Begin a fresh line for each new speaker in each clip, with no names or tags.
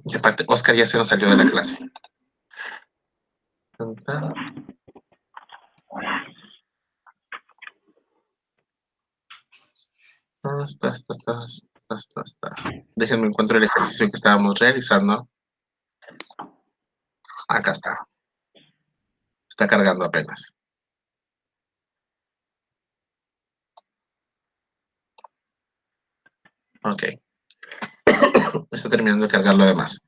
Y aparte, Oscar ya se nos salió de la clase. Déjenme encontrar el ejercicio que estábamos realizando. Acá está. Está cargando apenas. Ok. Está terminando de cargar lo demás.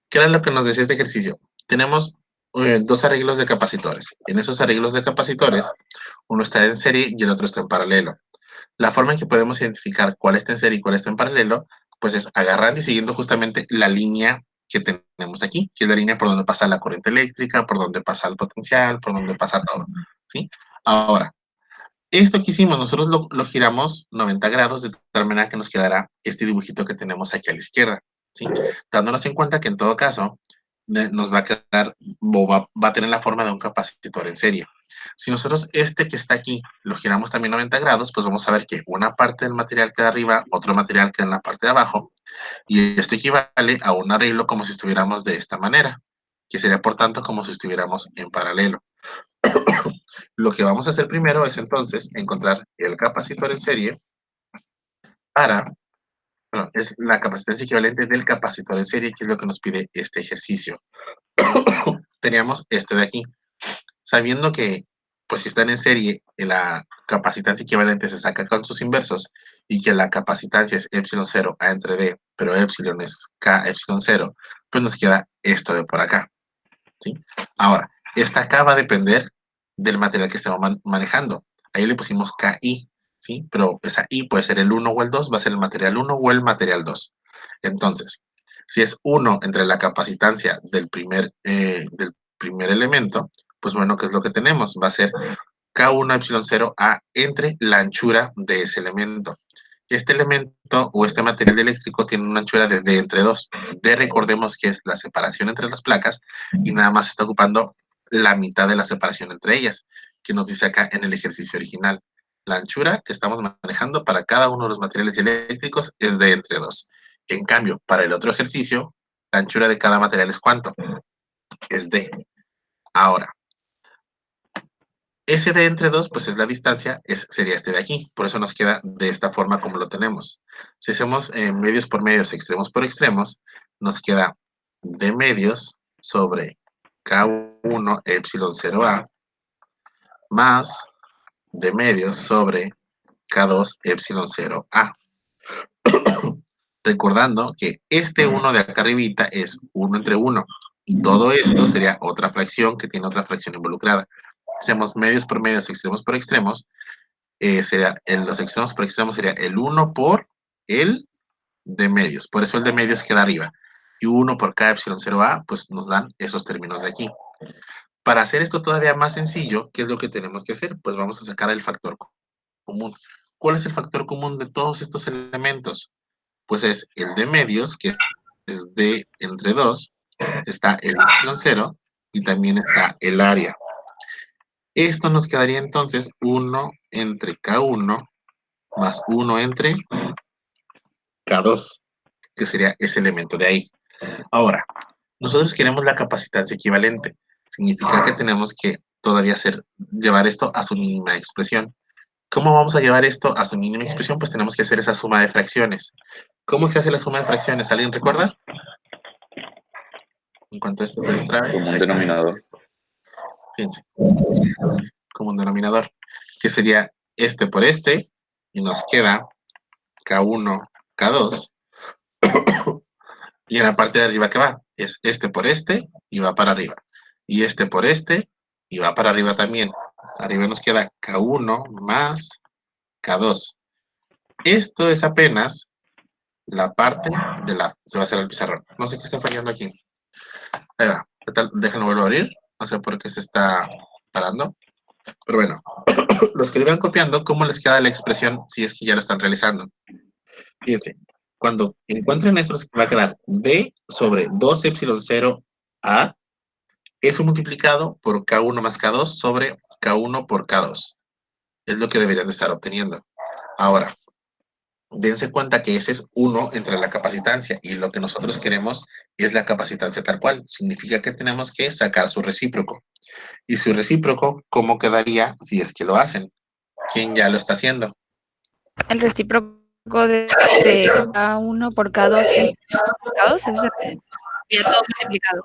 ¿Qué era lo que nos decía este ejercicio? Tenemos dos arreglos de capacitores. En esos arreglos de capacitores, uno está en serie y el otro está en paralelo. La forma en que podemos identificar cuál está en serie y cuál está en paralelo, pues es agarrando y siguiendo justamente la línea que tenemos aquí, que es la línea por donde pasa la corriente eléctrica, por donde pasa el potencial, por donde pasa todo, ¿sí? Ahora, esto que hicimos, nosotros lo giramos 90 grados de tal manera que nos quedará este dibujito que tenemos aquí a la izquierda, ¿sí? Dándonos en cuenta que en todo caso nos va a quedar, o va a tener la forma de un capacitor en serie. Si nosotros este que está aquí lo giramos también 90 grados, pues vamos a ver que una parte del material queda arriba, otro material queda en la parte de abajo, y esto equivale a un arreglo como si estuviéramos de esta manera, que sería por tanto como si estuviéramos en paralelo. Lo que vamos a hacer primero es entonces encontrar el capacitor en serie para, bueno, es la capacitancia equivalente del capacitor en serie, que es lo que nos pide este ejercicio. Teníamos esto de aquí. Sabiendo que, pues si están en serie, la capacitancia equivalente se saca con sus inversos y que la capacitancia es epsilon 0 A entre D, pero epsilon es K epsilon 0, pues nos queda esto de por acá, ¿sí? Ahora, esta K va a depender del material que estemos manejando. Ahí le pusimos KI, ¿sí? Pero esa I puede ser el 1 o el 2, va a ser el material 1 o el material 2. Entonces, si es 1 entre la capacitancia del primer elemento, pues bueno, ¿qué es lo que tenemos? Va a ser K1 epsilon 0 A entre la anchura de ese elemento. Este elemento o este material eléctrico tiene una anchura de D entre 2. D recordemos que es la separación entre las placas y nada más está ocupando la mitad de la separación entre ellas, que nos dice acá en el ejercicio original. La anchura que estamos manejando para cada uno de los materiales eléctricos es D entre 2. En cambio, para el otro ejercicio, la anchura de cada material es ¿cuánto? Es D. Ahora, ese de entre 2, pues es la distancia, sería este de aquí. Por eso nos queda de esta forma como lo tenemos. Si hacemos medios por medios, extremos por extremos, nos queda de medios sobre K1 epsilon 0A más de medios sobre K2 epsilon 0A. Recordando que este 1 de acá arribita es 1 entre 1. Y todo esto sería otra fracción que tiene otra fracción involucrada. Hacemos medios por medios, extremos por extremos, sería en los extremos por extremos sería el 1 por el de medios. Por eso el de medios queda arriba. Y 1 por K epsilon 0A, pues nos dan esos términos de aquí. Para hacer esto todavía más sencillo, ¿qué es lo que tenemos que hacer? Pues vamos a sacar el factor común. ¿Cuál es el factor común de todos estos elementos? Pues es el de medios, que es D entre 2, está el epsilon 0 y también está el área. Esto nos quedaría entonces 1 entre K1 más 1 entre K2, que sería ese elemento de ahí. Ahora, nosotros queremos la capacitancia equivalente. Significa que tenemos que todavía llevar esto a su mínima expresión. ¿Cómo vamos a llevar esto a su mínima expresión? Pues tenemos que hacer esa suma de fracciones. ¿Cómo se hace la suma de fracciones? ¿Alguien recuerda? En cuanto a esto se destrabe.
Como un denominador.
Fíjense. Como un denominador. Que sería este por este. Y nos queda K1, K2. Y en la parte de arriba, ¿qué va? Es este por este y va para arriba. Y este por este y va para arriba también. Arriba nos queda K1 más K2. Esto es apenas la parte de la... Se va a hacer el pizarrón. No sé qué está fallando aquí. Ahí va. ¿Qué tal? Déjenlo vuelvo a abrir. No sé por qué se está parando. Pero bueno, los que lo iban copiando, ¿cómo les queda la expresión si es que ya lo están realizando? Fíjense, cuando encuentren eso, les va a quedar D sobre 2 epsilon 0 A, eso multiplicado por K1 más K2 sobre K1 por K2. Es lo que deberían de estar obteniendo. Ahora, dense cuenta que ese es 1 entre la capacitancia y lo que nosotros queremos es la capacitancia tal cual. Significa que tenemos que sacar su recíproco. Y su recíproco, ¿cómo quedaría si es que lo hacen? ¿Quién ya lo está haciendo?
El recíproco de K1 por K2 multiplicado, eso se ya todo multiplicado.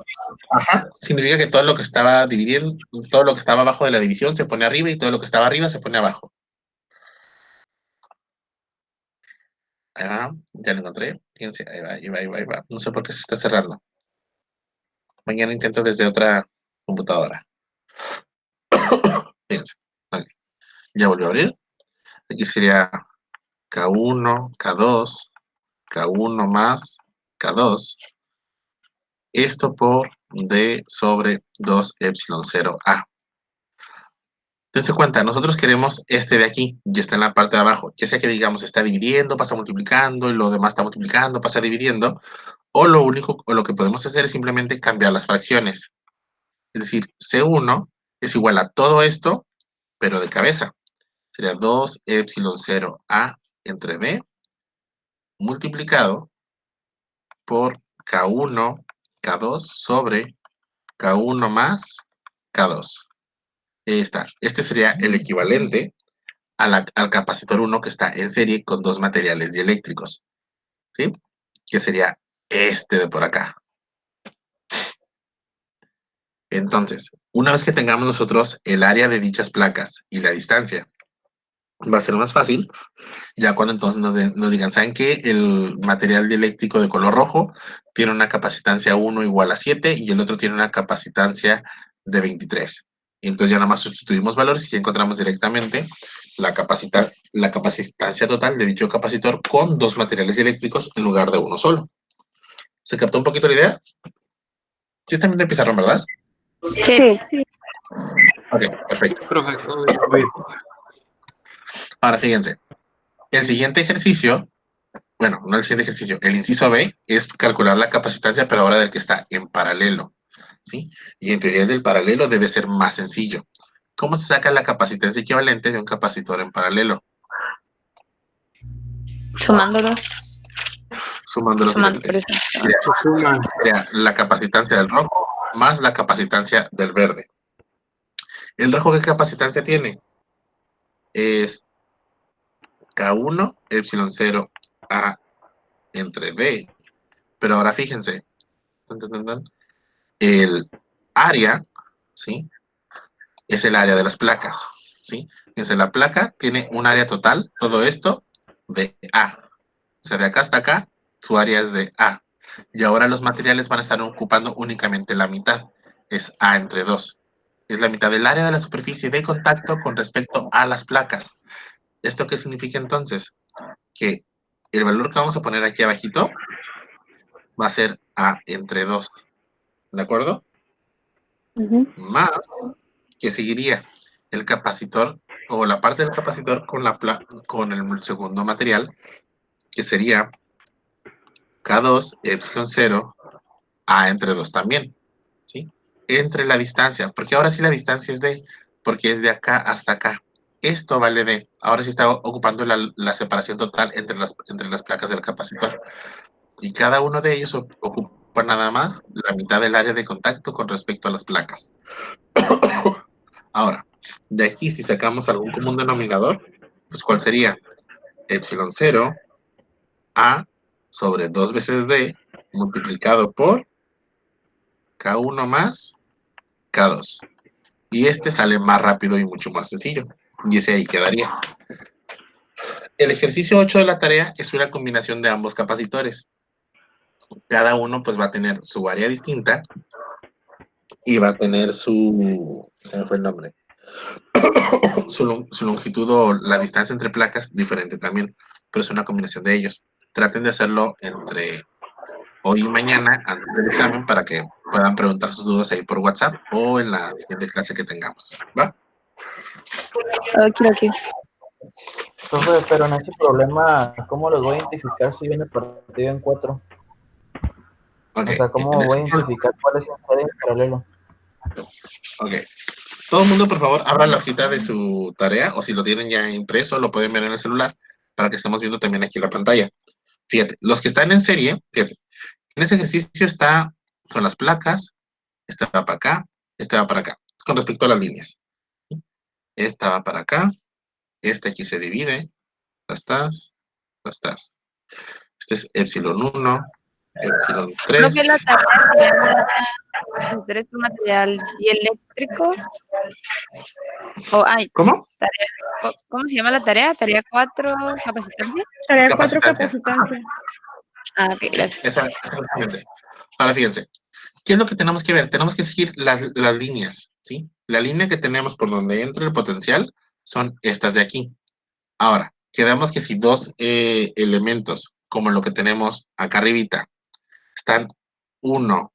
Ajá. Significa que todo lo que estaba dividiendo, todo lo que estaba abajo de la división se pone arriba y todo lo que estaba arriba se pone abajo. Ah, ya lo encontré. Fíjense, ahí va, ahí va, ahí va, ahí va. No sé por qué se está cerrando. Mañana intento desde otra computadora. Fíjense. Vale. Ya volvió a abrir. Aquí sería K1, K2, K1 más K2. Esto por D sobre 2 epsilon 0A. Dense cuenta, nosotros queremos este de aquí, y está en la parte de abajo, ya sea que digamos está dividiendo, pasa multiplicando, y lo demás está multiplicando, pasa dividiendo, o lo que podemos hacer es simplemente cambiar las fracciones. Es decir, C1 es igual a todo esto, pero de cabeza. Sería 2 epsilon 0A entre B, multiplicado por K1, K2 sobre K1 más K2. Ahí está. Este sería el equivalente al capacitor 1 que está en serie con dos materiales dieléctricos, ¿sí? Que sería este de por acá. Entonces, una vez que tengamos nosotros el área de dichas placas y la distancia, va a ser más fácil, ya cuando entonces nos digan, ¿saben qué? El material dieléctrico de color rojo tiene una capacitancia 1 igual a 7 y el otro tiene una capacitancia de 23. Y entonces ya nada más sustituimos valores y ya encontramos directamente la capacitancia total de dicho capacitor con dos materiales eléctricos en lugar de uno solo. ¿Se captó un poquito la idea? Sí, está viendo el pizarrón, ¿verdad?
Sí.
Ok, perfecto.
Perfecto, muy bien.
Ahora fíjense, el siguiente ejercicio, bueno, no el siguiente ejercicio, el inciso B es calcular la capacitancia, pero ahora del que está en paralelo, ¿sí? Y en teoría del paralelo debe ser más sencillo. ¿Cómo se saca la capacitancia equivalente de un capacitor en paralelo?
Sumándolos.
Sumándolos
Sumando,
directamente.
por eso.
Se suman.
Sería la capacitancia del rojo más la capacitancia del verde. ¿El rojo qué capacitancia tiene? Es K1 epsilon 0 A entre B. Pero ahora fíjense, el área, ¿sí? Es el área de las placas, ¿sí? Fíjense, la placa tiene un área total, todo esto, de A. O sea, de acá hasta acá, su área es de A. Y ahora los materiales van a estar ocupando únicamente la mitad. Es A entre 2. Es la mitad del área de la superficie de contacto con respecto a las placas. ¿Esto qué significa entonces? Que el valor que vamos a poner aquí abajito va a ser A entre 2. ¿De acuerdo? Más que seguiría el capacitor o la parte del capacitor con el segundo material, que sería K2 epsilon 0 A entre 2 también, ¿sí? Entre la distancia, porque ahora sí la distancia es D, porque es de acá hasta acá. Esto vale D. Ahora sí está ocupando la separación total entre las placas del capacitor. Y cada uno de ellos ocupa nada más la mitad del área de contacto con respecto a las placas. Ahora, de aquí si sacamos algún común denominador, pues ¿cuál sería? Epsilon 0 A sobre 2 veces D multiplicado por K1 más K2. Y este sale más rápido y mucho más sencillo. Y ese ahí quedaría. El ejercicio 8 de la tarea es una combinación de ambos capacitores. Cada uno pues va a tener su área distinta y va a tener su... se me fue el nombre. Su longitud o la distancia entre placas diferente también, pero es una combinación de ellos. Traten de hacerlo entre hoy y mañana antes del examen para que puedan preguntar sus dudas ahí por WhatsApp o en la siguiente clase que tengamos. ¿Va?
Aquí.
Profe, pero en ese problema, ¿cómo los voy a identificar si viene partido en 4?
Ok,
O sea, ¿cómo
en
voy
ese
a identificar cuál es el en paralelo?
Ok. Todo el mundo, por favor, abra la hojita de su tarea o si lo tienen ya impreso, lo pueden ver en el celular. para que estemos viendo también aquí la pantalla. Fíjate, los que están en serie, fíjate, en ese ejercicio son las placas, esta va para acá, esta va para acá, con respecto a las líneas. Esta va para acá, esta aquí se divide, las tas. Este es epsilon 1, epsilon 3.
Profe, la tarea se llama Compositores con material dieléctrico.
¿Cómo?
¿Cómo se llama la tarea? Tarea 4, capacitancia.
Tarea 4,
Capacitancia.
capacitancia.
Ah, ok, gracias.
Exactamente. Ahora fíjense, ¿qué es lo que tenemos que ver? Tenemos que seguir las líneas, ¿sí? La línea que tenemos por donde entra el potencial son estas de aquí. Ahora, quedamos que si dos elementos, como lo que tenemos acá arribita, están uno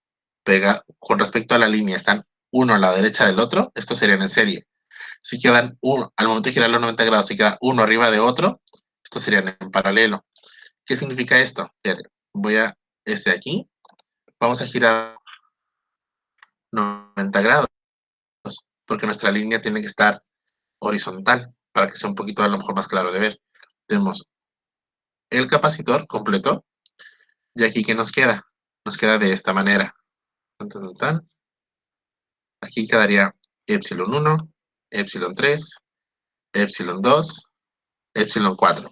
con respecto a la línea, están uno a la derecha del otro, estos serían en serie. Si quedan uno, al momento de girarlo 90 grados, si queda uno arriba de otro, estos serían en paralelo. ¿Qué significa esto? Fíjate, voy a este de aquí, vamos a girar 90 grados, porque nuestra línea tiene que estar horizontal, para que sea un poquito a lo mejor más claro de ver. Tenemos el capacitor completo, y aquí, ¿qué nos queda? Nos queda de esta manera. Aquí quedaría epsilon 1, epsilon 3, epsilon 2, epsilon 4.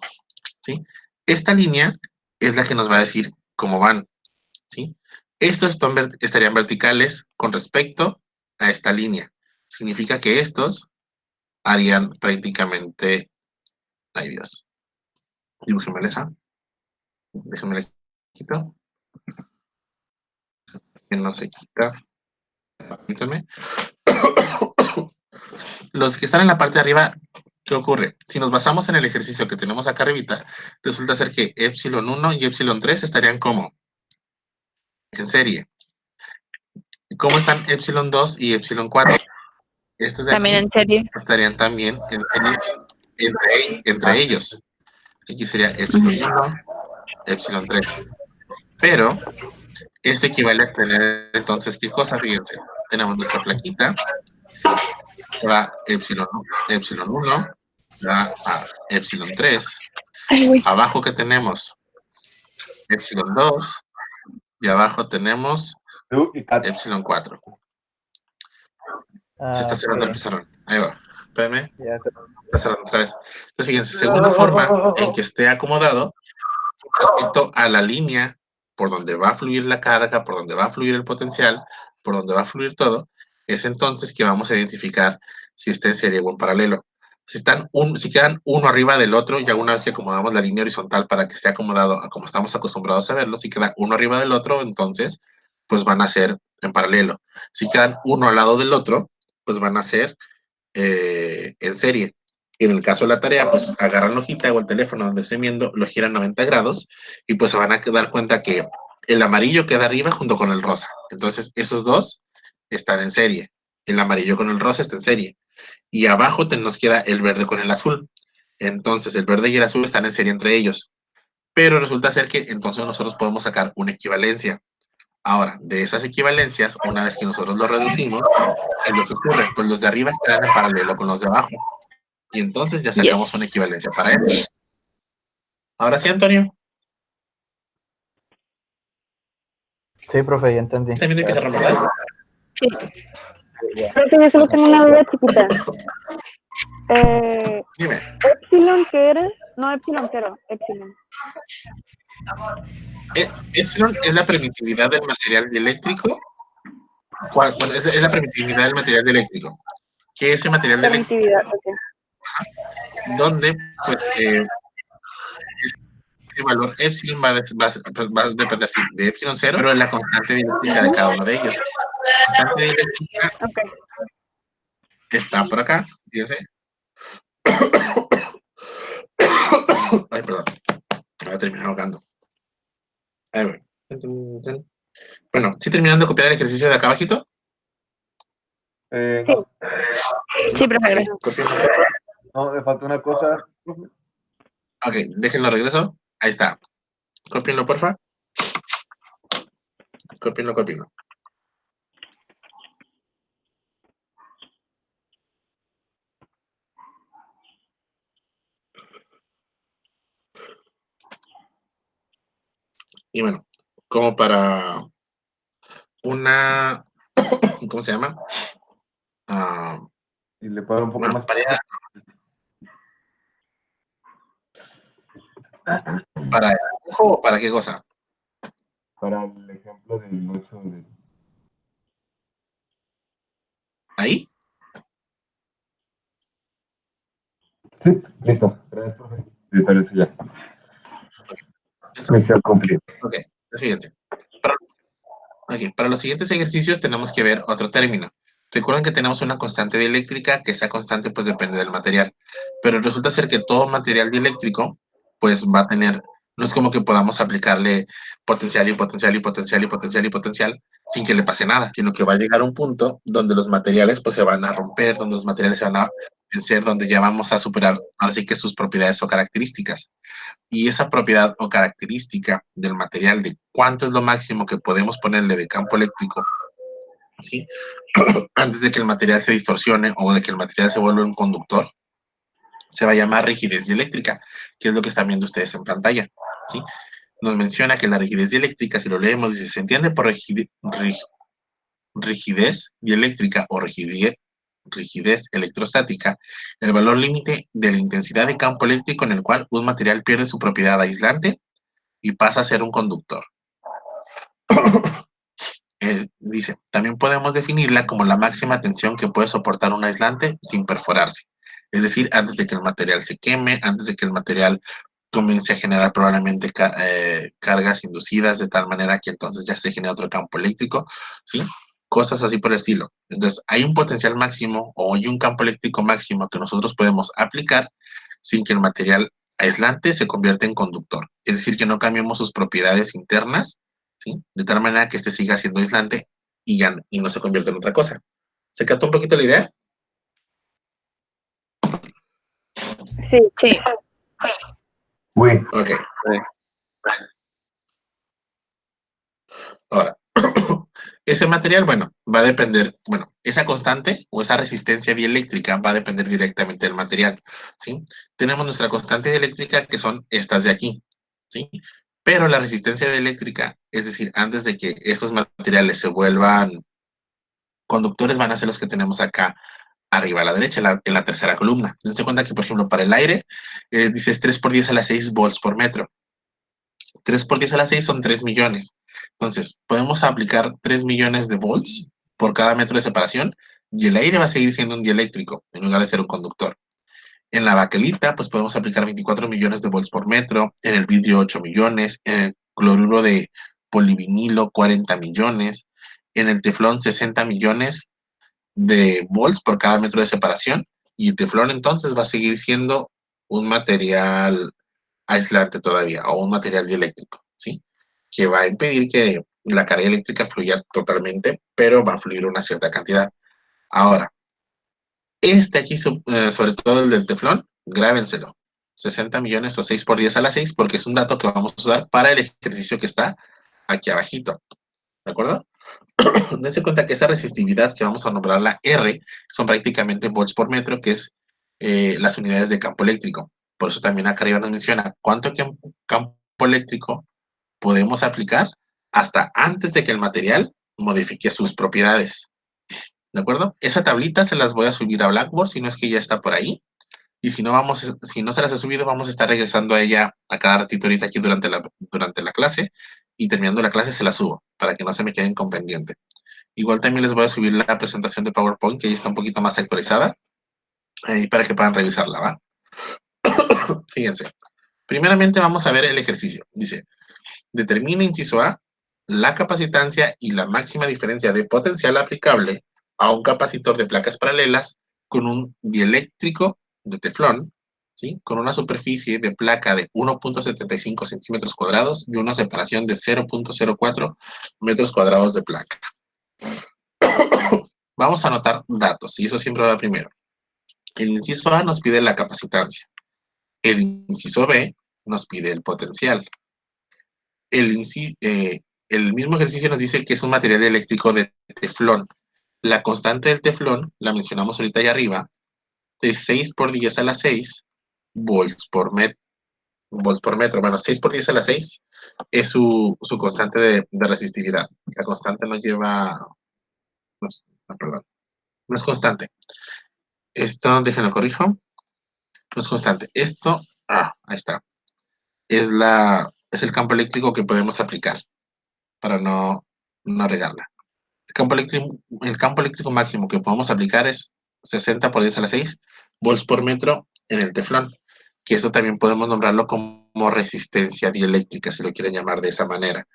¿Sí? Esta línea es la que nos va a decir cómo van. ¿Sí? Estos estarían verticales con respecto a esta línea. Significa que estos harían prácticamente... Ay, Dios. Dibújenme esa. Déjenme la quito. Que no se quita. Permítanme. Los que están en la parte de arriba, ¿qué ocurre? Si nos basamos en el ejercicio que tenemos acá arribita, resulta ser que epsilon 1 y epsilon 3 estarían como en serie. ¿Cómo están epsilon 2 y epsilon 4? Estos de
También
aquí
en serie.
estarían también en serie entre ellos. Aquí sería epsilon 1, epsilon 3. Pero esto equivale a tener entonces, ¿qué cosa? Fíjense, tenemos nuestra plaquita, va epsilon 1, va a epsilon 3.
Ay, güey.
Abajo que tenemos epsilon 2 y abajo tenemos epsilon 4. Se está cerrando el
Ok.
pizarrón. Ahí va. Espérame.
Ya se-
Está cerrando otra vez. Entonces, fíjense, según la forma en que esté acomodado, respecto a la línea por donde va a fluir la carga, por donde va a fluir el potencial, por donde va a fluir todo, es entonces que vamos a identificar si está en serie o en paralelo. Si quedan uno arriba del otro, ya una vez que acomodamos la línea horizontal para que esté acomodado a como estamos acostumbrados a verlo, si queda uno arriba del otro, entonces, pues van a ser en paralelo. Si quedan uno al lado del otro, pues van a ser en serie. En el caso de la tarea, pues agarran la hojita o el teléfono donde estén viendo, lo giran 90 grados y pues se van a dar cuenta que el amarillo queda arriba junto con el rosa. Entonces, esos dos están en serie. El amarillo con el rosa está en serie. Y abajo nos queda el verde con el azul. Entonces, el verde y el azul están en serie entre ellos. Pero resulta ser que entonces nosotros podemos sacar una equivalencia. Ahora, de esas equivalencias, una vez que nosotros lo reducimos, ¿qué es lo que ocurre? Pues los de arriba quedan en paralelo con los de abajo. Y entonces ya sacamos una
Yes.
equivalencia para él. Ahora sí, Antonio.
Sí, profe, ya entendí.
Está viendo el
Ya,
pizarrón, ¿verdad?
Sí.
ya.
Profe, yo solo tengo una duda chiquita.
Dime.
¿Epsilon qué era? No, Epsilon cero, Epsilon.
Epsilon es la permitividad del material dieléctrico. Bueno, es la permitividad del material dieléctrico. ¿Qué es ese material dieléctrico?
Permitividad, ok.
Donde, pues, el valor epsilon va a depender sí, de epsilon 0, pero es la constante dieléctrica de cada uno de ellos. La constante dieléctrica
Ok.
está por acá, fíjense. Ay, perdón. Voy a terminar ahogando. Ahí voy. Bueno, ¿sí terminando de copiar el ejercicio de acá abajito?
No,
Sí, profe, gracias.
Copiando.
no, me falta una cosa.
Ok, déjenlo regreso. Ahí está. Copienlo, porfa. Copienlo. Y bueno, como para una, ¿cómo se llama? Ah,
Y le puedo dar un poco
bueno,
más.
¿para el dibujo o para qué cosa?
Para el ejemplo del 8 de...
¿Ahí?
Sí, listo. Gracias, profe. Listo, ya.
¿Listo?
Misión cumplida.
Ok, pues fíjense. Para, ok, para los siguientes ejercicios tenemos que ver otro término. Recuerden que tenemos una constante dieléctrica, que esa constante pues depende del material. Pero resulta ser que todo material dieléctrico pues va a tener, no es como que podamos aplicarle potencial y potencial y potencial y potencial y potencial sin que le pase nada, sino que va a llegar un punto donde los materiales pues se van a romper, donde los materiales se van a vencer, donde ya vamos a superar así que sus propiedades o características. Y esa propiedad o característica del material de cuánto es lo máximo que podemos ponerle de campo eléctrico, ¿sí? Antes de que el material se distorsione o de que el material se vuelva un conductor, se va a llamar rigidez dieléctrica, que es lo que están viendo ustedes en pantalla, ¿sí? Nos menciona que la rigidez dieléctrica, si lo leemos, dice, se entiende por rigidez dieléctrica o rigidez electrostática, el valor límite de la intensidad de campo eléctrico en el cual un material pierde su propiedad aislante y pasa a ser un conductor. Dice, también podemos definirla como la máxima tensión que puede soportar un aislante sin perforarse. Es decir, antes de que el material se queme, antes de que el material comience a generar probablemente cargas inducidas de tal manera que entonces ya se genera otro campo eléctrico, ¿sí? Cosas así por el estilo. Entonces, hay un potencial máximo o hay un campo eléctrico máximo que nosotros podemos aplicar sin que el material aislante se convierta en conductor. Es decir, que no cambiemos sus propiedades internas, ¿sí? De tal manera que este siga siendo aislante y no se convierta en otra cosa. ¿Se captó un poquito la idea?
Sí.
Sí.
Uy,
Ok. Ahora, ese material, bueno, va a depender, bueno, esa constante o esa resistencia dieléctrica va a depender directamente del material, ¿sí? Tenemos nuestra constante dieléctrica que son estas de aquí, ¿sí? Pero la resistencia dieléctrica, es decir, antes de que estos materiales se vuelvan conductores, van a ser los que tenemos acá arriba a la derecha, en la tercera columna. Dense cuenta que, por ejemplo, para el aire, dices 3 por 10 a la 6 volts por metro. 3 por 10 a la 6 son 3 millones. Entonces, podemos aplicar 3 millones de volts por cada metro de separación y el aire va a seguir siendo un dieléctrico en lugar de ser un conductor. En la baquelita, pues podemos aplicar 24 millones de volts por metro, en el vidrio 8 millones, en el cloruro de polivinilo 40 millones, en el teflón 60 millones de volts por cada metro de separación y el teflón entonces va a seguir siendo un material aislante todavía o un material dieléctrico, ¿sí? Que va a impedir que la carga eléctrica fluya totalmente, pero va a fluir una cierta cantidad. Ahora, este aquí, sobre todo el del teflón, grábenselo. 60 millones o 6 por 10 a la 6, porque es un dato que vamos a usar para el ejercicio que está aquí abajito. ¿De acuerdo? Dense cuenta que esa resistividad que vamos a nombrar la R son prácticamente volts por metro, que es las unidades de campo eléctrico. Por eso también acá arriba nos menciona cuánto campo eléctrico podemos aplicar hasta antes de que el material modifique sus propiedades. ¿De acuerdo? Esa tablita se las voy a subir a Blackboard, si no es que ya está por ahí. Y si no, si no se las he subido, vamos a estar regresando a ella a cada ratito ahorita aquí durante la clase. Y terminando la clase se la subo, para que no se me queden con pendiente. Igual también les voy a subir la presentación de PowerPoint, que ahí está un poquito más actualizada, para que puedan revisarla, ¿va? Fíjense. Primeramente vamos a ver el ejercicio. Dice, determina, inciso A, la capacitancia y la máxima diferencia de potencial aplicable a un capacitor de placas paralelas con un dieléctrico de teflón, ¿sí? Con una superficie de placa de 1.75 centímetros cuadrados y una separación de 0.04 metros cuadrados de placa. Vamos a anotar datos, y eso siempre va primero. El inciso A nos pide la capacitancia. El inciso B nos pide el potencial. El mismo ejercicio nos dice que es un material eléctrico de teflón. La constante del teflón, la mencionamos ahorita allá arriba, de 6 por 10 a la 6 volts por metro. volts por metro. Bueno, 6 por 10 a la 6 es su constante de resistividad. La constante no lleva, perdón, no es constante. Esto, déjenlo corrijo, no es constante. Esto, ahí está, es el campo eléctrico que podemos aplicar para no regarla. El campo eléctrico máximo que podemos aplicar es 60 por 10 a la 6 volts por metro en el teflón, que eso también podemos nombrarlo como resistencia dieléctrica, si lo quieren llamar de esa manera.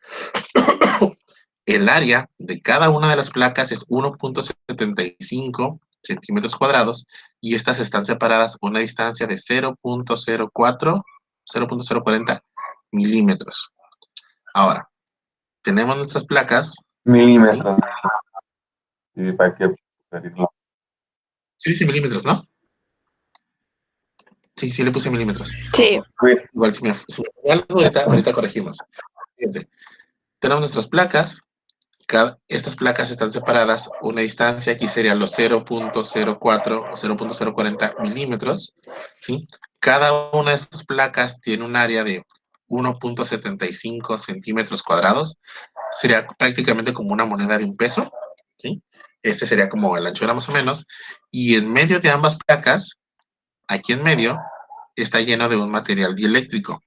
El área de cada una de las placas es 1.75 centímetros cuadrados y estas están separadas a una distancia de 0.040 milímetros. Ahora, tenemos nuestras placas.
Milímetros. ¿Sí? ¿Para qué referirlo?
Sí, dice milímetros, ¿no? Sí, le puse milímetros.
Sí.
Igual si me fue algo, ahorita corregimos. Fíjense, tenemos nuestras placas. Estas placas están separadas una distancia, aquí serían los 0.04 o 0.040 milímetros, ¿sí? Cada una de estas placas tiene un área de 1.75 centímetros cuadrados. Sería prácticamente como una moneda de un peso, ¿sí? Este sería como la anchura más o menos. Y en medio de ambas placas, aquí en medio, está lleno de un material dieléctrico,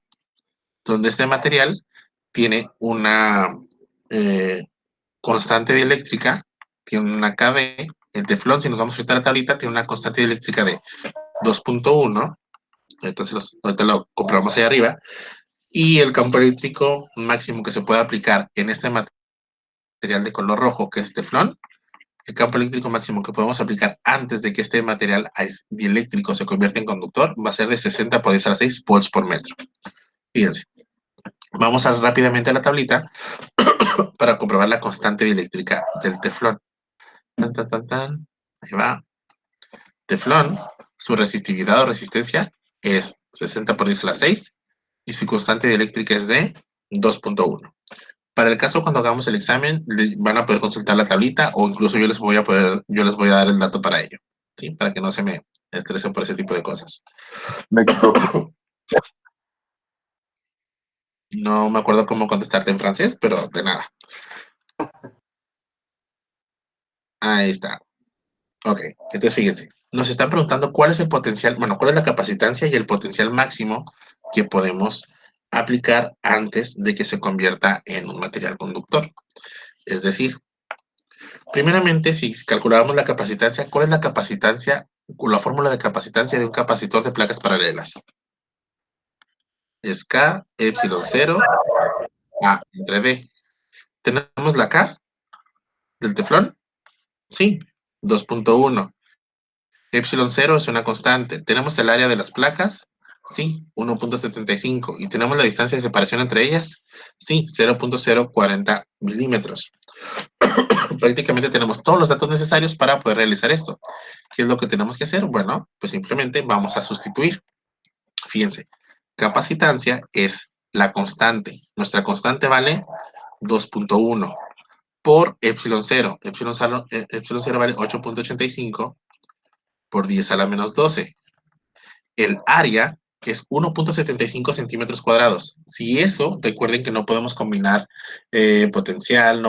donde este material tiene una constante dieléctrica, tiene una KD, el teflón, si nos vamos a a la tablita, tiene una constante dieléctrica de 2.1, ahorita lo comprobamos ahí arriba, y el campo eléctrico máximo que se puede aplicar en este material de color rojo, que es teflón, el campo eléctrico máximo que podemos aplicar antes de que este material dieléctrico se convierta en conductor va a ser de 60 por 10 a la 6 volts por metro. Fíjense. Vamos rápidamente a la tablita para comprobar la constante dieléctrica del teflón. Ahí va. Teflón, su resistividad o resistencia es 60 por 10 a la 6 y su constante dieléctrica es de 2.1. Para el caso cuando hagamos el examen, van a poder consultar la tablita o incluso yo les voy a dar el dato para ello, ¿sí? Para que no se me estresen por ese tipo de cosas. No me acuerdo cómo contestarte en francés, pero de nada. Ahí está. Ok, entonces fíjense, nos están preguntando cuál es el potencial, bueno, cuál es la capacitancia y el potencial máximo que podemos aplicar antes de que se convierta en un material conductor. Es decir, primeramente, si calculamos la capacitancia, ¿cuál es la capacitancia, la fórmula de capacitancia de un capacitor de placas paralelas? Es K, epsilon 0, A entre D. ¿Tenemos la K del teflón? Sí, 2.1. Epsilon 0 es una constante. ¿Tenemos el área de las placas? Sí, 1.75. ¿Y tenemos la distancia de separación entre ellas? Sí, 0.040 milímetros. Prácticamente tenemos todos los datos necesarios para poder realizar esto. ¿Qué es lo que tenemos que hacer? Bueno, pues simplemente vamos a sustituir. Fíjense, capacitancia es la constante. Nuestra constante vale 2.1 por epsilon 0. Epsilon 0 vale 8.85 por 10 a la menos 12. El área es 1.75 centímetros cuadrados. Si eso, recuerden que no podemos combinar potencial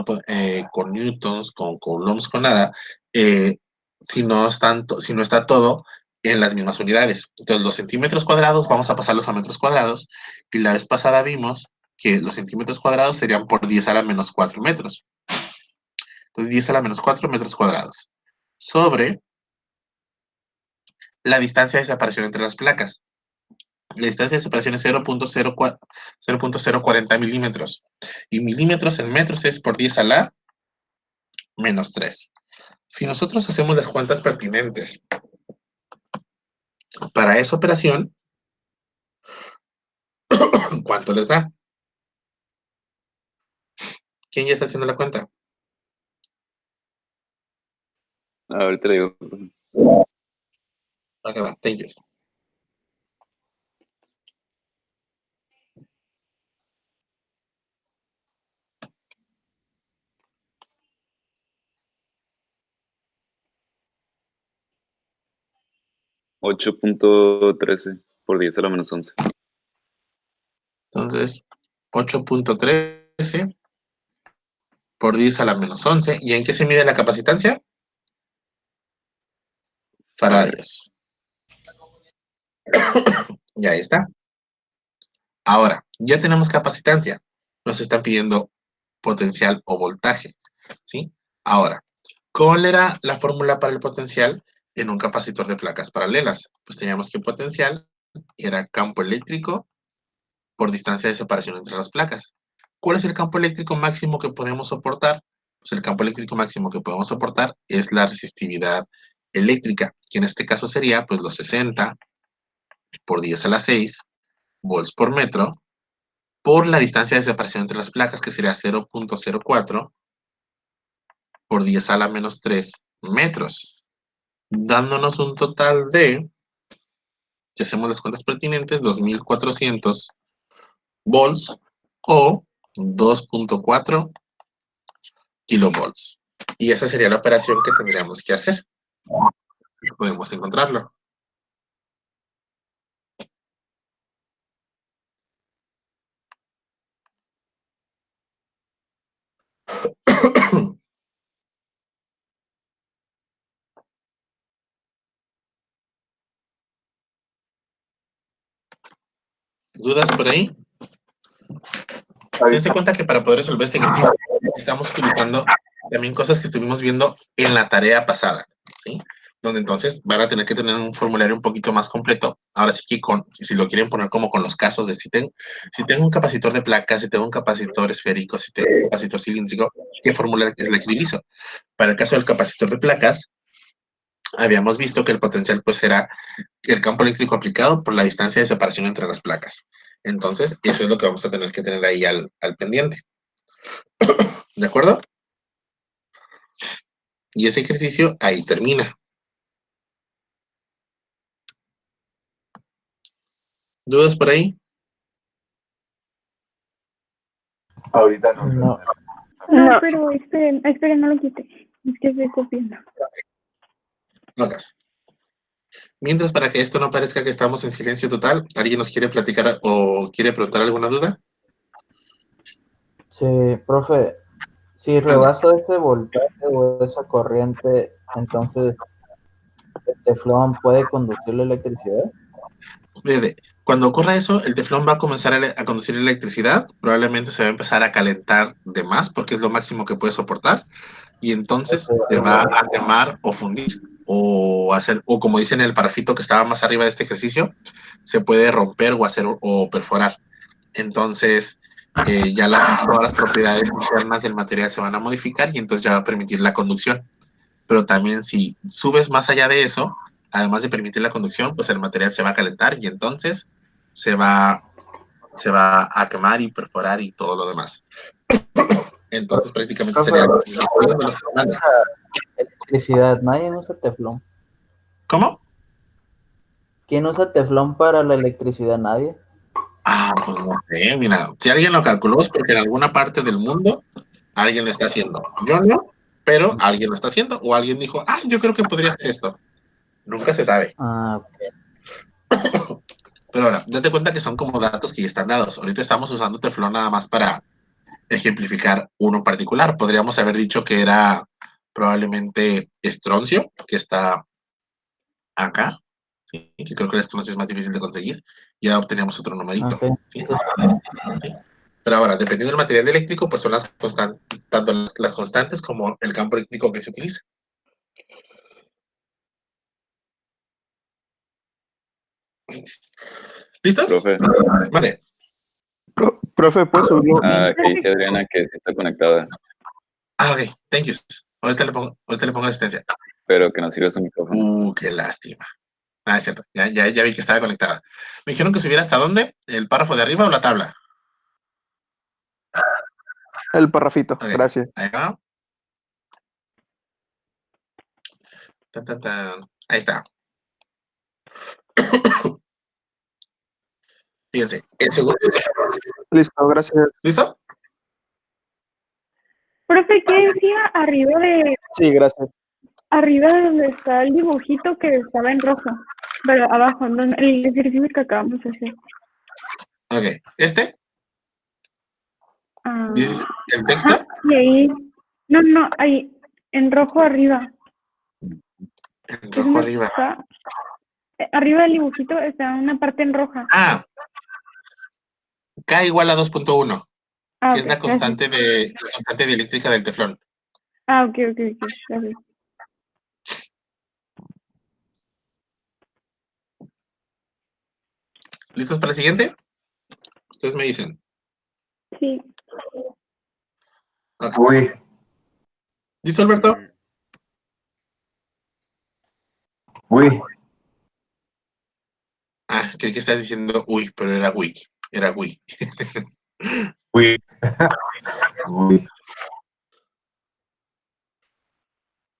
con newtons, con coulombs, con nada, si no está todo en las mismas unidades. Entonces, los centímetros cuadrados vamos a pasarlos a metros cuadrados, y la vez pasada vimos que los centímetros cuadrados serían por 10 a la menos 4 metros. Entonces, 10 a la menos 4 metros cuadrados. Sobre la distancia de separación entre las placas. La distancia de separación es 0.040 milímetros. Y milímetros en metros es por 10 a la menos 3. Si nosotros hacemos las cuentas pertinentes para esa operación, ¿cuánto les da? ¿Quién ya está haciendo la cuenta?
Ahorita le digo.
Acá va, thank you.
$8.13 por 10 a la menos 11.
Entonces, 8.13 por 10 a la menos 11. ¿Y en qué se mide la capacitancia? Faradios. Ya está. Ahora, ya tenemos capacitancia. Nos están pidiendo potencial o voltaje, ¿sí? Ahora, ¿cuál era la fórmula para el potencial en un capacitor de placas paralelas? Pues teníamos que potencial era campo eléctrico por distancia de separación entre las placas. ¿Cuál es el campo eléctrico máximo que podemos soportar? Pues el campo eléctrico máximo que podemos soportar es la resistividad eléctrica, que en este caso sería pues los 60 por 10 a la 6 volts por metro, por la distancia de separación entre las placas, que sería 0.04 por 10 a la menos 3 metros, dándonos un total de, si hacemos las cuentas pertinentes, 2400 volts o 2.4 kilovolts. Y esa sería la operación que tendríamos que hacer. Podemos encontrarlo. ¿Dudas por ahí? Dense cuenta que para poder resolver este ejercicio estamos utilizando también cosas que estuvimos viendo en la tarea pasada, ¿sí? Donde entonces van a tener que tener un formulario un poquito más completo. Ahora sí que si lo quieren poner como con los casos de si tengo un capacitor de placas, si tengo un capacitor esférico, si tengo un capacitor cilíndrico, ¿qué fórmula es la que utilizo? Para el caso del capacitor de placas, habíamos visto que el potencial pues era el campo eléctrico aplicado por la distancia de separación entre las placas. Entonces, eso es lo que vamos a tener que tener ahí al pendiente. ¿De acuerdo? Y ese ejercicio ahí termina. ¿Dudas por ahí?
Ahorita no.
No.
No, pero esperen, no lo quite. Es que estoy copiando.
No hagas. Mientras, para que esto no parezca que estamos en silencio total, ¿alguien nos quiere platicar o quiere preguntar alguna duda?
Sí, profe, si rebasa ese voltaje o esa corriente, entonces el teflón puede conducir la electricidad.
Cuando ocurra eso, el teflón va a comenzar a conducir electricidad, probablemente se va a empezar a calentar de más porque es lo máximo que puede soportar y entonces se va a quemar o fundir o como dicen en el parrafito que estaba más arriba de este ejercicio, se puede romper o hacer o perforar. Entonces ya todas las propiedades internas del material se van a modificar y entonces ya va a permitir la conducción. Pero también si subes más allá de eso, además de permitir la conducción, pues el material se va a calentar y entonces se va a quemar y perforar y todo lo demás. Entonces prácticamente sería...
Electricidad, nadie usa teflón.
¿Cómo?
¿Quién usa teflón para la electricidad? Nadie.
Pues no sé, mira, si alguien lo calculó es porque en alguna parte del mundo alguien lo está haciendo. Yo no, pero alguien lo está haciendo o alguien dijo, yo creo que podría ser esto. Nunca se sabe.
Okay.
Pero ahora, date cuenta que son como datos que ya están dados. Ahorita estamos usando teflón nada más para ejemplificar uno en particular. Podríamos haber dicho que era probablemente estroncio, que está acá. ¿Sí? Que creo que el estroncio es más difícil de conseguir. Ya obteníamos otro numerito.
Okay.
¿Sí? ¿Sí? Pero ahora, dependiendo del material eléctrico, pues son tanto las constantes como el campo eléctrico que se utiliza. ¿Listos?
Profe.
Vale.
Profe, ¿puedo subirlo?
Que dice Adriana que sí está conectada,
Ok, thank you. Ahorita le pongo asistencia.
pero que no sirve su micrófono.
Qué lástima. Es cierto. Ya vi que estaba conectada. Me dijeron que subiera hasta dónde, el párrafo de arriba o la tabla.
El parrafito,
Okay.
Gracias.
Ahí va. Ahí está. Fíjense, el segundo.
Listo, gracias.
¿Listo?
Profe, ¿qué decía arriba
Sí, gracias.
arriba de donde está el dibujito que estaba en rojo? Pero abajo, el ejercicio que acabamos de hacer.
Ok, ¿este?
Ah,
¿Dices el texto?
y ahí, no, ahí, en rojo arriba.
En
¿Sí
rojo
me
arriba.
está? Arriba del dibujito está una parte en roja.
Ah, K igual a 2.1,
Ah,
que
ok,
es la
gracias.
constante dieléctrica del teflón.
Ah, ok, gracias.
¿Listos para el siguiente? Ustedes me dicen.
Sí,
Ok.
Uy,
¿Listo, Alberto?
uy,
Ah, creí que estás diciendo uy, pero era wiki. Era wiki.
uy. Uy.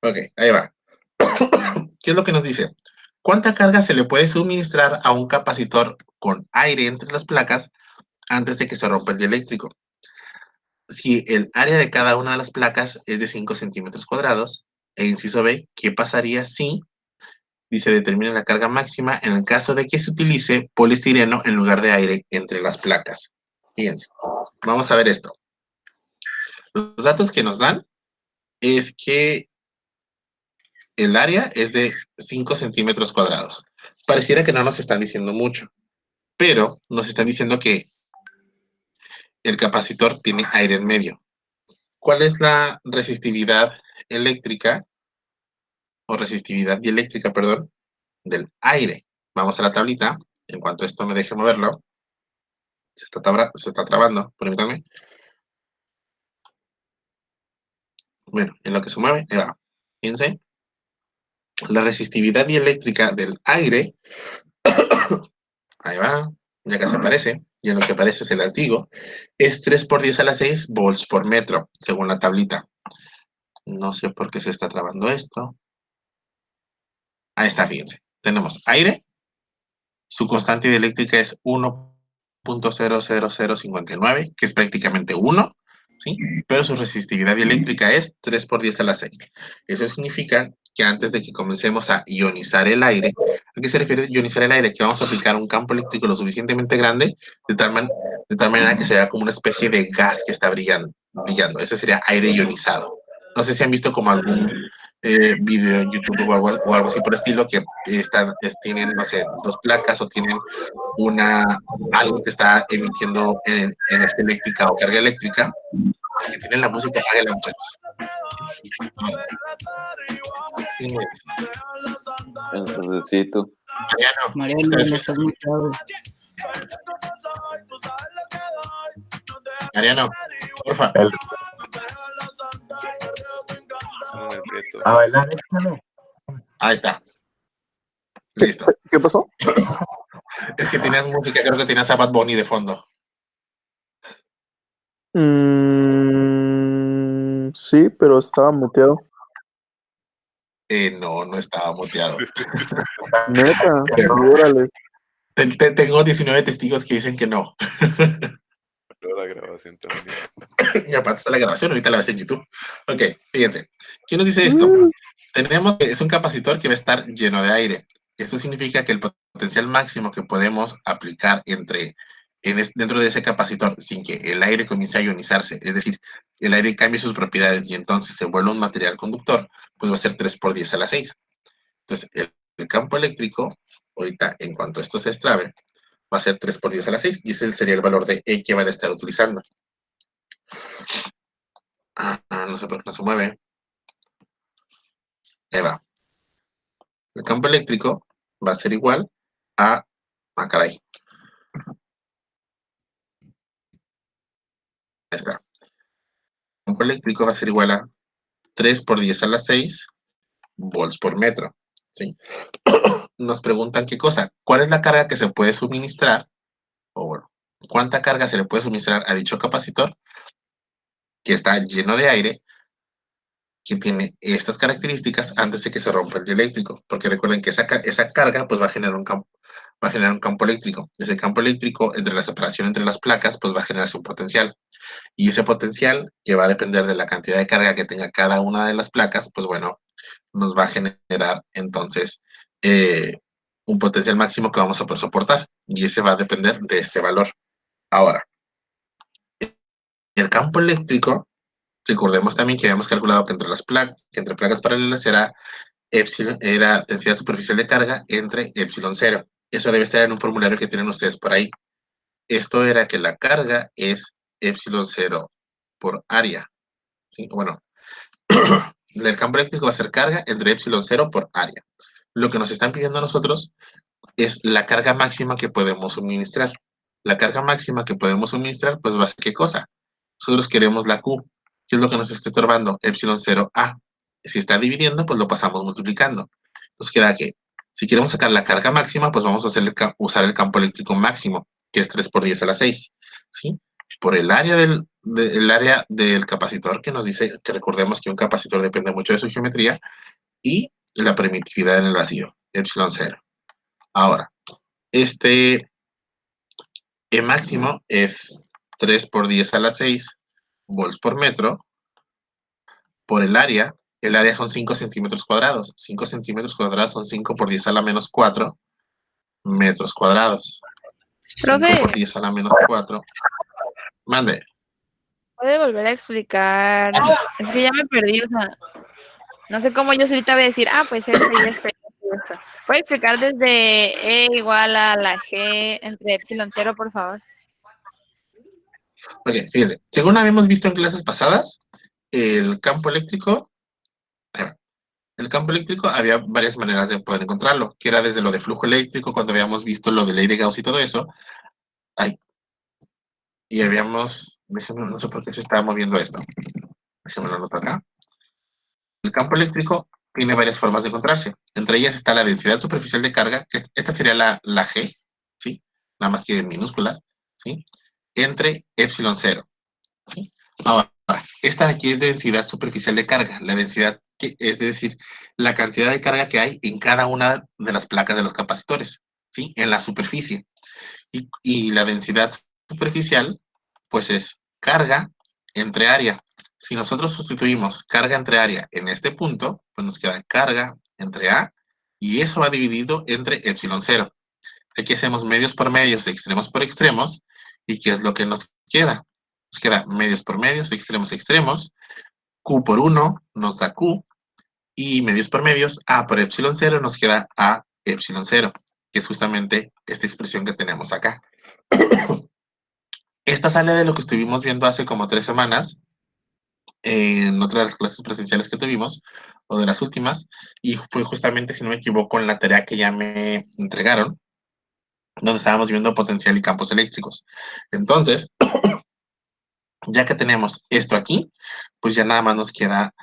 Ok, ahí va. ¿Qué es lo que nos dice? ¿Cuánta carga se le puede suministrar a un capacitor con aire entre las placas antes de que se rompa el dieléctrico? Si el área de cada una de las placas es de 5 centímetros cuadrados, e inciso B, ¿qué pasaría si, dice, determina la carga máxima en el caso de que se utilice poliestireno en lugar de aire entre las placas? Fíjense, vamos a ver esto. Los datos que nos dan es que el área es de 5 centímetros cuadrados. Pareciera que no nos están diciendo mucho, pero nos están diciendo que el capacitor tiene aire en medio. ¿Cuál es la resistividad eléctrica o resistividad dieléctrica, perdón, del aire? Vamos a la tablita. En cuanto esto me deje moverlo, se está trabando, permítanme. Bueno, en lo que se mueve, ahí va. Fíjense, la resistividad dieléctrica del aire, ahí va, ya casi aparece, y en lo que aparece se las digo, es 3 por 10 a la 6 volts por metro, según la tablita. No sé por qué se está trabando esto. Ahí está, fíjense. Tenemos aire, su constante dieléctrica es 1.00059, que es prácticamente 1, ¿sí? Pero su resistividad dieléctrica es 3 por 10 a la 6. Eso significa que antes de que comencemos a ionizar el aire, ¿a qué se refiere ionizar el aire? Que vamos a aplicar un campo eléctrico lo suficientemente grande, de tal manera que sea como una especie de gas que está brillando. Ese sería aire ionizado. No sé si han visto como algún video en YouTube o algo así por el estilo, que tienen, no sé, dos placas o tienen algo que está emitiendo energía eléctrica o carga eléctrica, que tienen la música, apáguenla, muchachos.
Entonces,
Mariano,
Mariano,
¿ustedes
no
me
estás muy tarde.
Mariano, porfa.
El-
En el prieto.
A bailar, échale.
Ahí está. Listo.
¿Qué pasó?
Es que tenías música, creo que tenías a Bad Bunny de fondo.
Sí, pero estaba muteado.
No, no estaba muteado.
Neta, órale.
Tengo 19 testigos que dicen que no.
La grabación también.
Y aparte está la grabación, ahorita la ves en YouTube. Ok, fíjense. ¿Quién nos dice esto? Tenemos que es un capacitor que va a estar lleno de aire. Esto significa que el potencial máximo que podemos aplicar dentro de ese capacitor sin que el aire comience a ionizarse, es decir, el aire cambie sus propiedades y entonces se vuelva un material conductor, pues va a ser 3 por 10 a la 6. Entonces, el campo eléctrico, ahorita, en cuanto esto se extrabe, va a ser 3 por 10 a la 6 y ese sería el valor de E que van a estar utilizando. No sé por qué no se mueve. Ahí va. El campo eléctrico va a ser igual a... caray. Ahí está. El campo eléctrico va a ser igual a 3 por 10 a la 6 volts por metro. ¿Sí? Nos preguntan qué cosa. ¿Cuál es la carga que se puede suministrar? O bueno, ¿cuánta carga se le puede suministrar a dicho capacitor que está lleno de aire, que tiene estas características antes de que se rompa el dieléctrico? Porque recuerden que esa carga pues va a generar un campo eléctrico. Ese campo eléctrico, entre la separación entre las placas, pues va a generarse un potencial. Y ese potencial, que va a depender de la cantidad de carga que tenga cada una de las placas, pues bueno, nos va a generar entonces un potencial máximo que vamos a poder soportar. Y ese va a depender de este valor. Ahora, el campo eléctrico, recordemos también que habíamos calculado que entre placas paralelas era densidad superficial de carga entre epsilon 0. Eso debe estar en un formulario que tienen ustedes por ahí. Esto era que la carga es epsilon 0 por área. ¿Sí? Bueno, el campo eléctrico va a ser carga entre epsilon 0 por área. Lo que nos están pidiendo a nosotros es la carga máxima que podemos suministrar. La carga máxima que podemos suministrar, pues va a ser ¿qué cosa? Nosotros queremos la Q. ¿Qué es lo que nos está estorbando? Epsilon 0A. Si está dividiendo, pues lo pasamos multiplicando. Nos queda que, si queremos sacar la carga máxima, pues vamos a usar el campo eléctrico máximo, que es 3 por 10 a la 6. ¿Sí? Por el área del capacitor, que nos dice que recordemos que un capacitor depende mucho de su geometría, y la permitividad en el vacío, epsilon 0. Ahora, E máximo es 3 por 10 a la 6 volts por metro. Por el área son 5 centímetros cuadrados. 5 centímetros cuadrados son 5 por 10 a la menos 4 metros cuadrados. 5
Profe.
por 10 a la menos 4. Mande.
¿Puede volver a explicar? Es que ya me perdí, o sea, no sé cómo yo ahorita voy a decir, pues esto y esto y esto. ¿Puede explicar desde E igual a la G entre epsilon 0, por favor?
Ok, fíjense. Según habíamos visto en clases pasadas, el campo eléctrico había varias maneras de poder encontrarlo, que era desde lo de flujo eléctrico, cuando habíamos visto lo de ley de Gauss y todo eso. Y habíamos, déjenme, no sé por qué se estaba moviendo esto. Déjenme lo anoto acá. El campo eléctrico tiene varias formas de encontrarse. Entre ellas está la densidad superficial de carga, que esta sería la G, ¿sí? Nada más que en minúsculas, ¿sí? Entre epsilon 0, ¿sí? Ahora, esta de aquí es densidad superficial de carga, la densidad, es decir, la cantidad de carga que hay en cada una de las placas de los capacitores, ¿sí? En la superficie. Y la densidad superficial, pues es carga entre área. Si nosotros sustituimos carga entre área en este punto, pues nos queda carga entre A, y eso va dividido entre epsilon 0. Aquí hacemos medios por medios, extremos por extremos, ¿y qué es lo que nos queda? Nos queda medios por medios, extremos extremos, Q por 1 nos da Q, y medios por medios, A por epsilon 0 nos queda A epsilon 0, que es justamente esta expresión que tenemos acá. Esta sale de lo que estuvimos viendo hace como 3 semanas, en otra de las clases presenciales que tuvimos, o de las últimas, y fue justamente, si no me equivoco, en la tarea que ya me entregaron, donde estábamos viendo potencial y campos eléctricos. Entonces, ya que tenemos esto aquí, pues ya nada más nos queda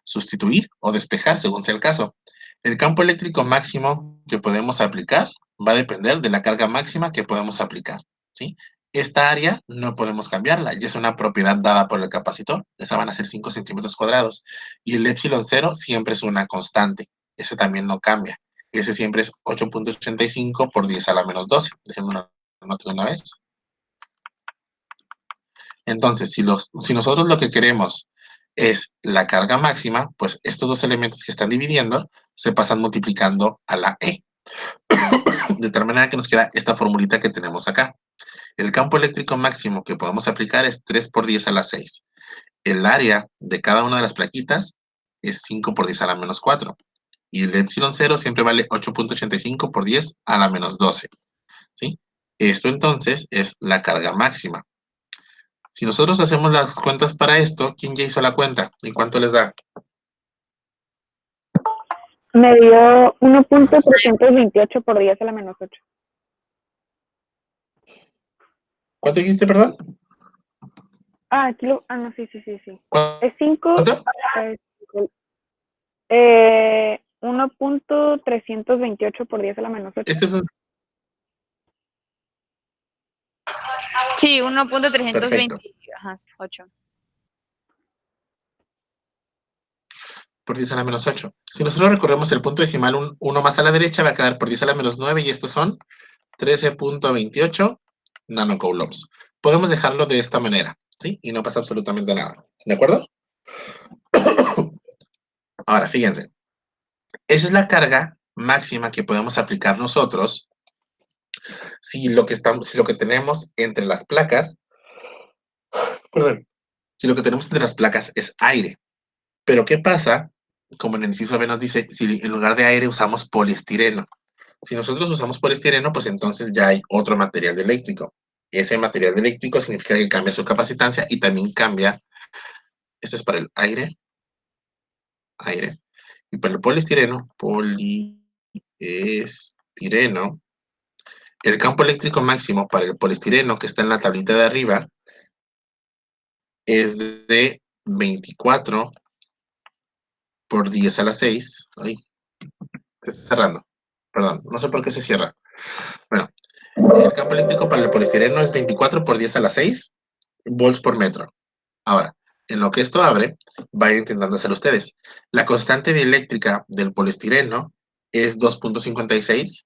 sustituir o despejar, según sea el caso. El campo eléctrico máximo que podemos aplicar va a depender de la carga máxima que podemos aplicar, ¿sí? Esta área no podemos cambiarla, ya es una propiedad dada por el capacitor. Esa van a ser 5 centímetros cuadrados. Y el epsilon 0 siempre es una constante. Ese también no cambia. Ese siempre es 8.85 por 10 a la menos 12. Déjenme una nota de una vez. Entonces, si nosotros lo que queremos es la carga máxima, pues estos dos elementos que están dividiendo se pasan multiplicando a la E. De tal manera que nos queda esta formulita que tenemos acá. El campo eléctrico máximo que podemos aplicar es 3 por 10 a la 6. El área de cada una de las plaquitas es 5 por 10 a la menos 4. Y el epsilon 0 siempre vale 8.85 por 10 a la menos 12. ¿Sí? Esto entonces es la carga máxima. Si nosotros hacemos las cuentas para esto, ¿quién ya hizo la cuenta? ¿Y cuánto les da?
Me dio 1.328 por 10 a la menos 8.
¿Cuánto dijiste, perdón?
Aquí lo... no, sí. Es 5.
¿Cuánto?
1.328 por 10 a la menos 8.
Este es un...
Sí, 1.328.
por 10 a la menos 8. Si nosotros recorremos el punto decimal 1 más a la derecha, va a quedar por 10 a la menos 9, y estos son 13.28 nanocoulombs. Podemos dejarlo de esta manera, ¿sí? Y no pasa absolutamente nada. ¿De acuerdo? Ahora, fíjense. Esa es la carga máxima que podemos aplicar nosotros si lo que tenemos entre las placas, perdón, si lo que tenemos entre las placas es aire. Pero ¿qué pasa? Como en el inciso B nos dice, si en lugar de aire usamos poliestireno. Si nosotros usamos poliestireno, pues entonces ya hay otro material eléctrico. Ese material eléctrico significa que cambia su capacitancia y también cambia. Este es para el aire. Y para el poliestireno, el campo eléctrico máximo para el poliestireno, que está en la tablita de arriba, es de 24 por 10 a la 6. Ay, se está cerrando. Perdón, no sé por qué se cierra. Bueno, el campo eléctrico para el poliestireno es 24 por 10 a la 6 volts por metro. Ahora, en lo que esto abre, vayan intentando hacer ustedes. La constante dieléctrica del poliestireno es 2.56.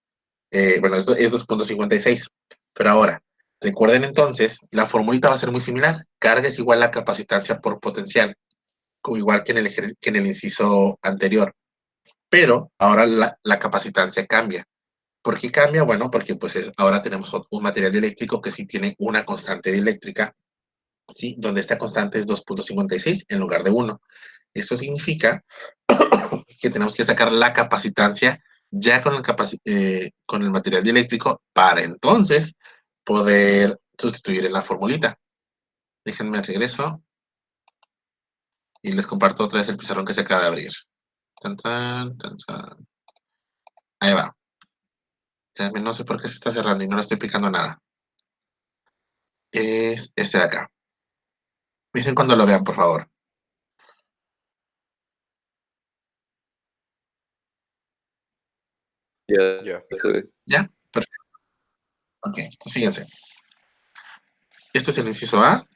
Bueno, esto es 2.56. Pero ahora, recuerden entonces, la formulita va a ser muy similar. Carga es igual a capacitancia por potencial, como igual que en el inciso anterior. Pero ahora la capacitancia cambia. ¿Por qué cambia? Bueno, porque pues ahora tenemos un material dieléctrico que sí tiene una constante dieléctrica, ¿sí? Donde esta constante es 2.56 en lugar de 1. Eso significa que tenemos que sacar la capacitancia ya con el material dieléctrico para entonces poder sustituir en la formulita. Déjenme regreso y les comparto otra vez el pizarrón que se acaba de abrir. Tan, tan, tan, tan. Ahí va. No sé por qué se está cerrando y no le estoy picando nada. Es este de acá. Me dicen cuando lo vean, por favor.
Ya.
se ve.
¿Ya? Perfecto. Ok, entonces fíjense. Esto es el inciso A.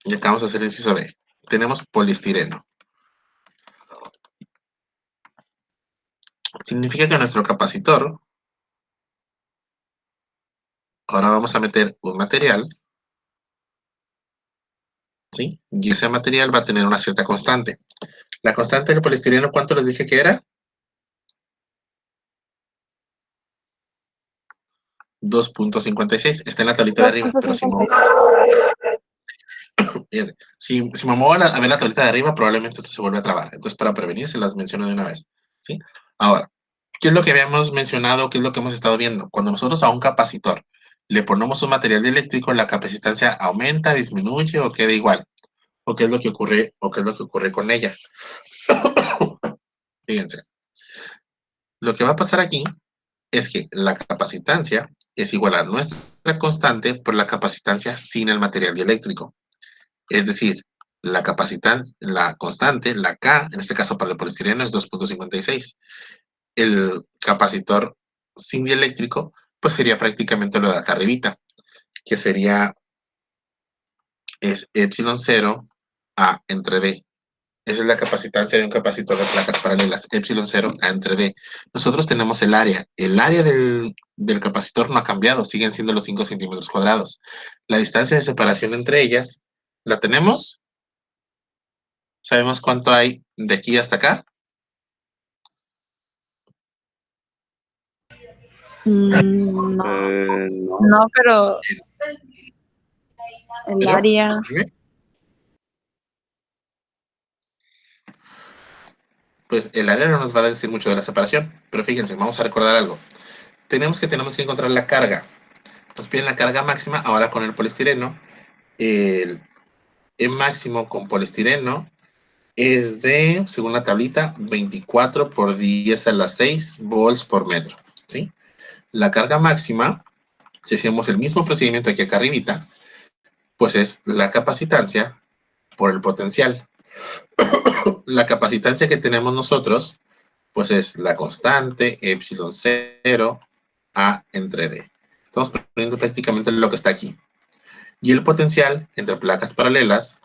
Y acá vamos a hacer el inciso B. Tenemos poliestireno. Significa que nuestro capacitor, ahora vamos a meter un material, ¿sí? Y ese material va a tener una cierta constante. La constante del poliestireno, ¿cuánto les dije que era? 2.56. Está en la tablita de arriba, pero si me muevo a ver la tablita de arriba, probablemente esto se vuelva a trabar. Entonces, para prevenir, se las menciono de una vez, ¿sí? Ahora, ¿qué es lo que habíamos mencionado? ¿Qué es lo que hemos estado viendo? Cuando nosotros a un capacitor le ponemos un material eléctrico, la capacitancia aumenta, disminuye o queda igual. ¿O qué es lo que ocurre con ella? Fíjense. Lo que va a pasar aquí es que la capacitancia es igual a nuestra constante por la capacitancia sin el material dieléctrico. Es decir, la constante, la K, en este caso para el poliestireno es 2.56. El capacitor sin dieléctrico, pues sería prácticamente lo de acá arribita, que es epsilon 0 A entre D. Esa es la capacitancia de un capacitor de placas paralelas, epsilon 0 A entre D. Nosotros tenemos el área. El área del capacitor no ha cambiado, siguen siendo los 5 centímetros cuadrados. La distancia de separación entre ellas, ¿la tenemos? ¿Sabemos cuánto hay de aquí hasta acá?
No,
No.
no, pero el
¿Pero?
área.
Dime. Pues el área no nos va a decir mucho de la separación, pero fíjense, vamos a recordar algo. Tenemos que encontrar la carga. Nos piden la carga máxima, ahora con el poliestireno. El E máximo con poliestireno es de, según la tablita, 24 por 10 a la 6 volts por metro, ¿sí? La carga máxima, si hacemos el mismo procedimiento aquí acá arribita, pues es la capacitancia por el potencial. La capacitancia que tenemos nosotros, pues es la constante epsilon 0 A entre D. Estamos poniendo prácticamente lo que está aquí. Y el potencial entre placas paralelas,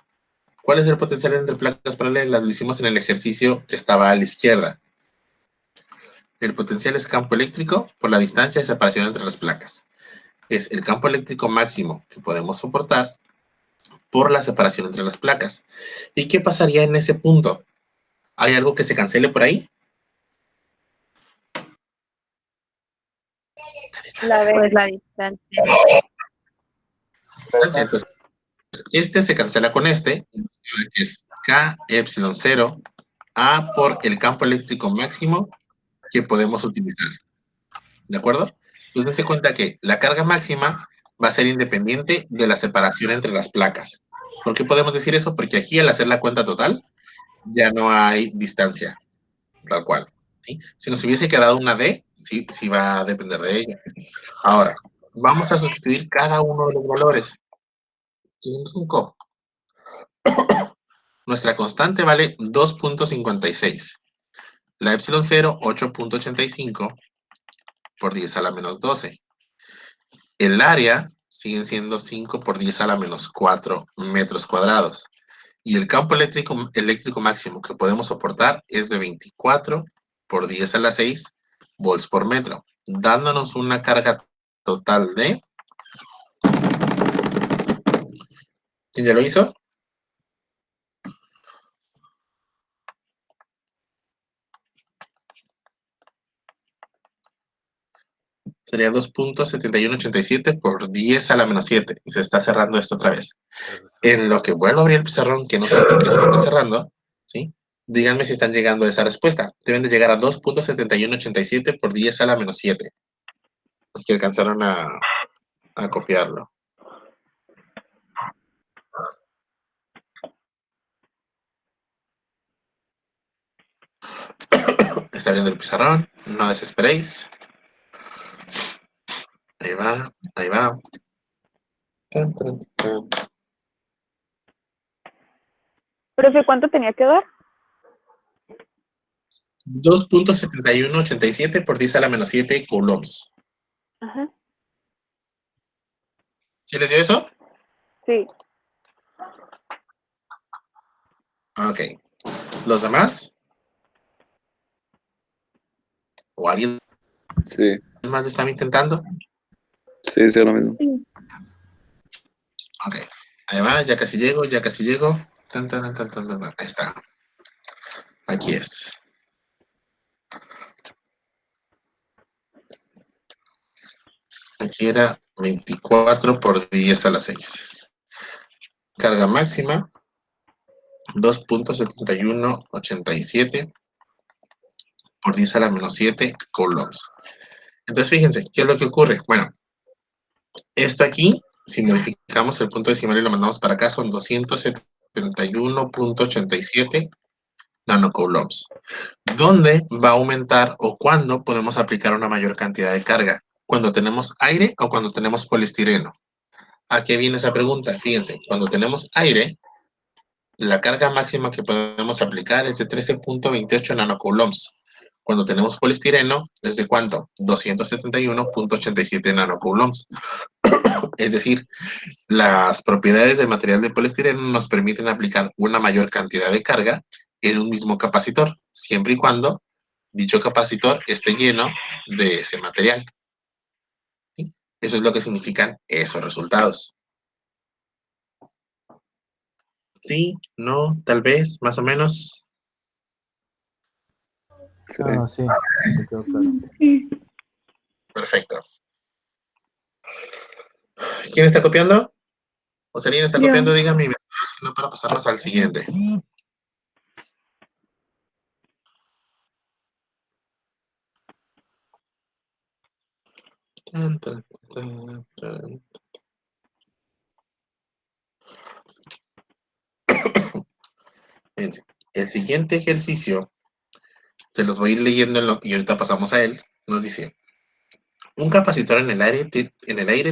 ¿cuál es el potencial entre placas paralelas? Lo hicimos en el ejercicio que estaba a la izquierda. El potencial es campo eléctrico por la distancia de separación entre las placas. Es el campo eléctrico máximo que podemos soportar por la separación entre las placas. ¿Y qué pasaría en ese punto? ¿Hay algo que se cancele por ahí?
La
Pues
B.
la distancia.
Entonces, este se cancela con este, que es K epsilon 0 A por el campo eléctrico máximo que podemos utilizar. ¿De acuerdo? Entonces, dense cuenta que la carga máxima va a ser independiente de la separación entre las placas. ¿Por qué podemos decir eso? Porque aquí, al hacer la cuenta total, ya no hay distancia, tal cual. ¿Sí? Si nos hubiese quedado una D, sí va a depender de ella. Ahora, vamos a sustituir cada uno de los valores. 5. Nuestra constante vale 2.56. La epsilon 0, 8.85 por 10 a la menos 12. El área siguen siendo 5 por 10 a la menos 4 metros cuadrados. Y el campo eléctrico máximo que podemos soportar es de 24 por 10 a la 6 volts por metro, dándonos una carga total de... ¿Quién ya lo hizo? Sería 2.7187 por 10 a la menos 7. Y se está cerrando esto otra vez. En lo que vuelvo a abrir el pizarrón, que no sé por qué se está cerrando, ¿sí? Díganme si están llegando a esa respuesta. Deben de llegar a 2.7187 por 10 a la menos 7. Los que alcanzaron a copiarlo. Está abriendo el pizarrón. No desesperéis. Ahí va, ahí va. Tan, tan, tan.
Profe, ¿cuánto tenía que dar?
2.7187 por 10 a la menos 7 coulombs.
Ajá.
¿Sí les dio eso?
Sí.
Ok. ¿Los demás? ¿O alguien
Sí,
más lo estaba intentando?
sí, es lo mismo.
Ok. Ahí va, ya casi llego, ya casi llego. Tan, tan, tan, tan, tan, tan. Ahí está. Aquí es. Aquí era 24 por 10 a la 6. Carga máxima, 2.7187 por 10 a la menos 7 coulombs. Entonces, fíjense, ¿qué es lo que ocurre? Bueno, esto aquí, si modificamos el punto decimal y lo mandamos para acá, son 271.87 nanocoulombs. ¿Dónde va a aumentar o cuándo podemos aplicar una mayor cantidad de carga? ¿Cuando tenemos aire o cuando tenemos poliestireno? ¿A qué viene esa pregunta? Fíjense, cuando tenemos aire, la carga máxima que podemos aplicar es de 13.28 nanocoulombs. Cuando tenemos poliestireno, ¿es de cuánto? 271.87 nanocoulombs. Es decir, las propiedades del material de poliestireno nos permiten aplicar una mayor cantidad de carga en un mismo capacitor, siempre y cuando dicho capacitor esté lleno de ese material. ¿Sí? Eso es lo que significan esos resultados. Sí, no, tal vez, más o menos.
Sí.
Ah, sí, me quedó claro.
Sí.
Perfecto. ¿Quién está copiando? Joselina está
Yo.
copiando, dígame, si no, para pasarnos al siguiente. Tan, tan, tan, tan. Fíjense, el siguiente ejercicio, se los voy a ir leyendo y ahorita pasamos a él, nos dice, un capacitor en el aire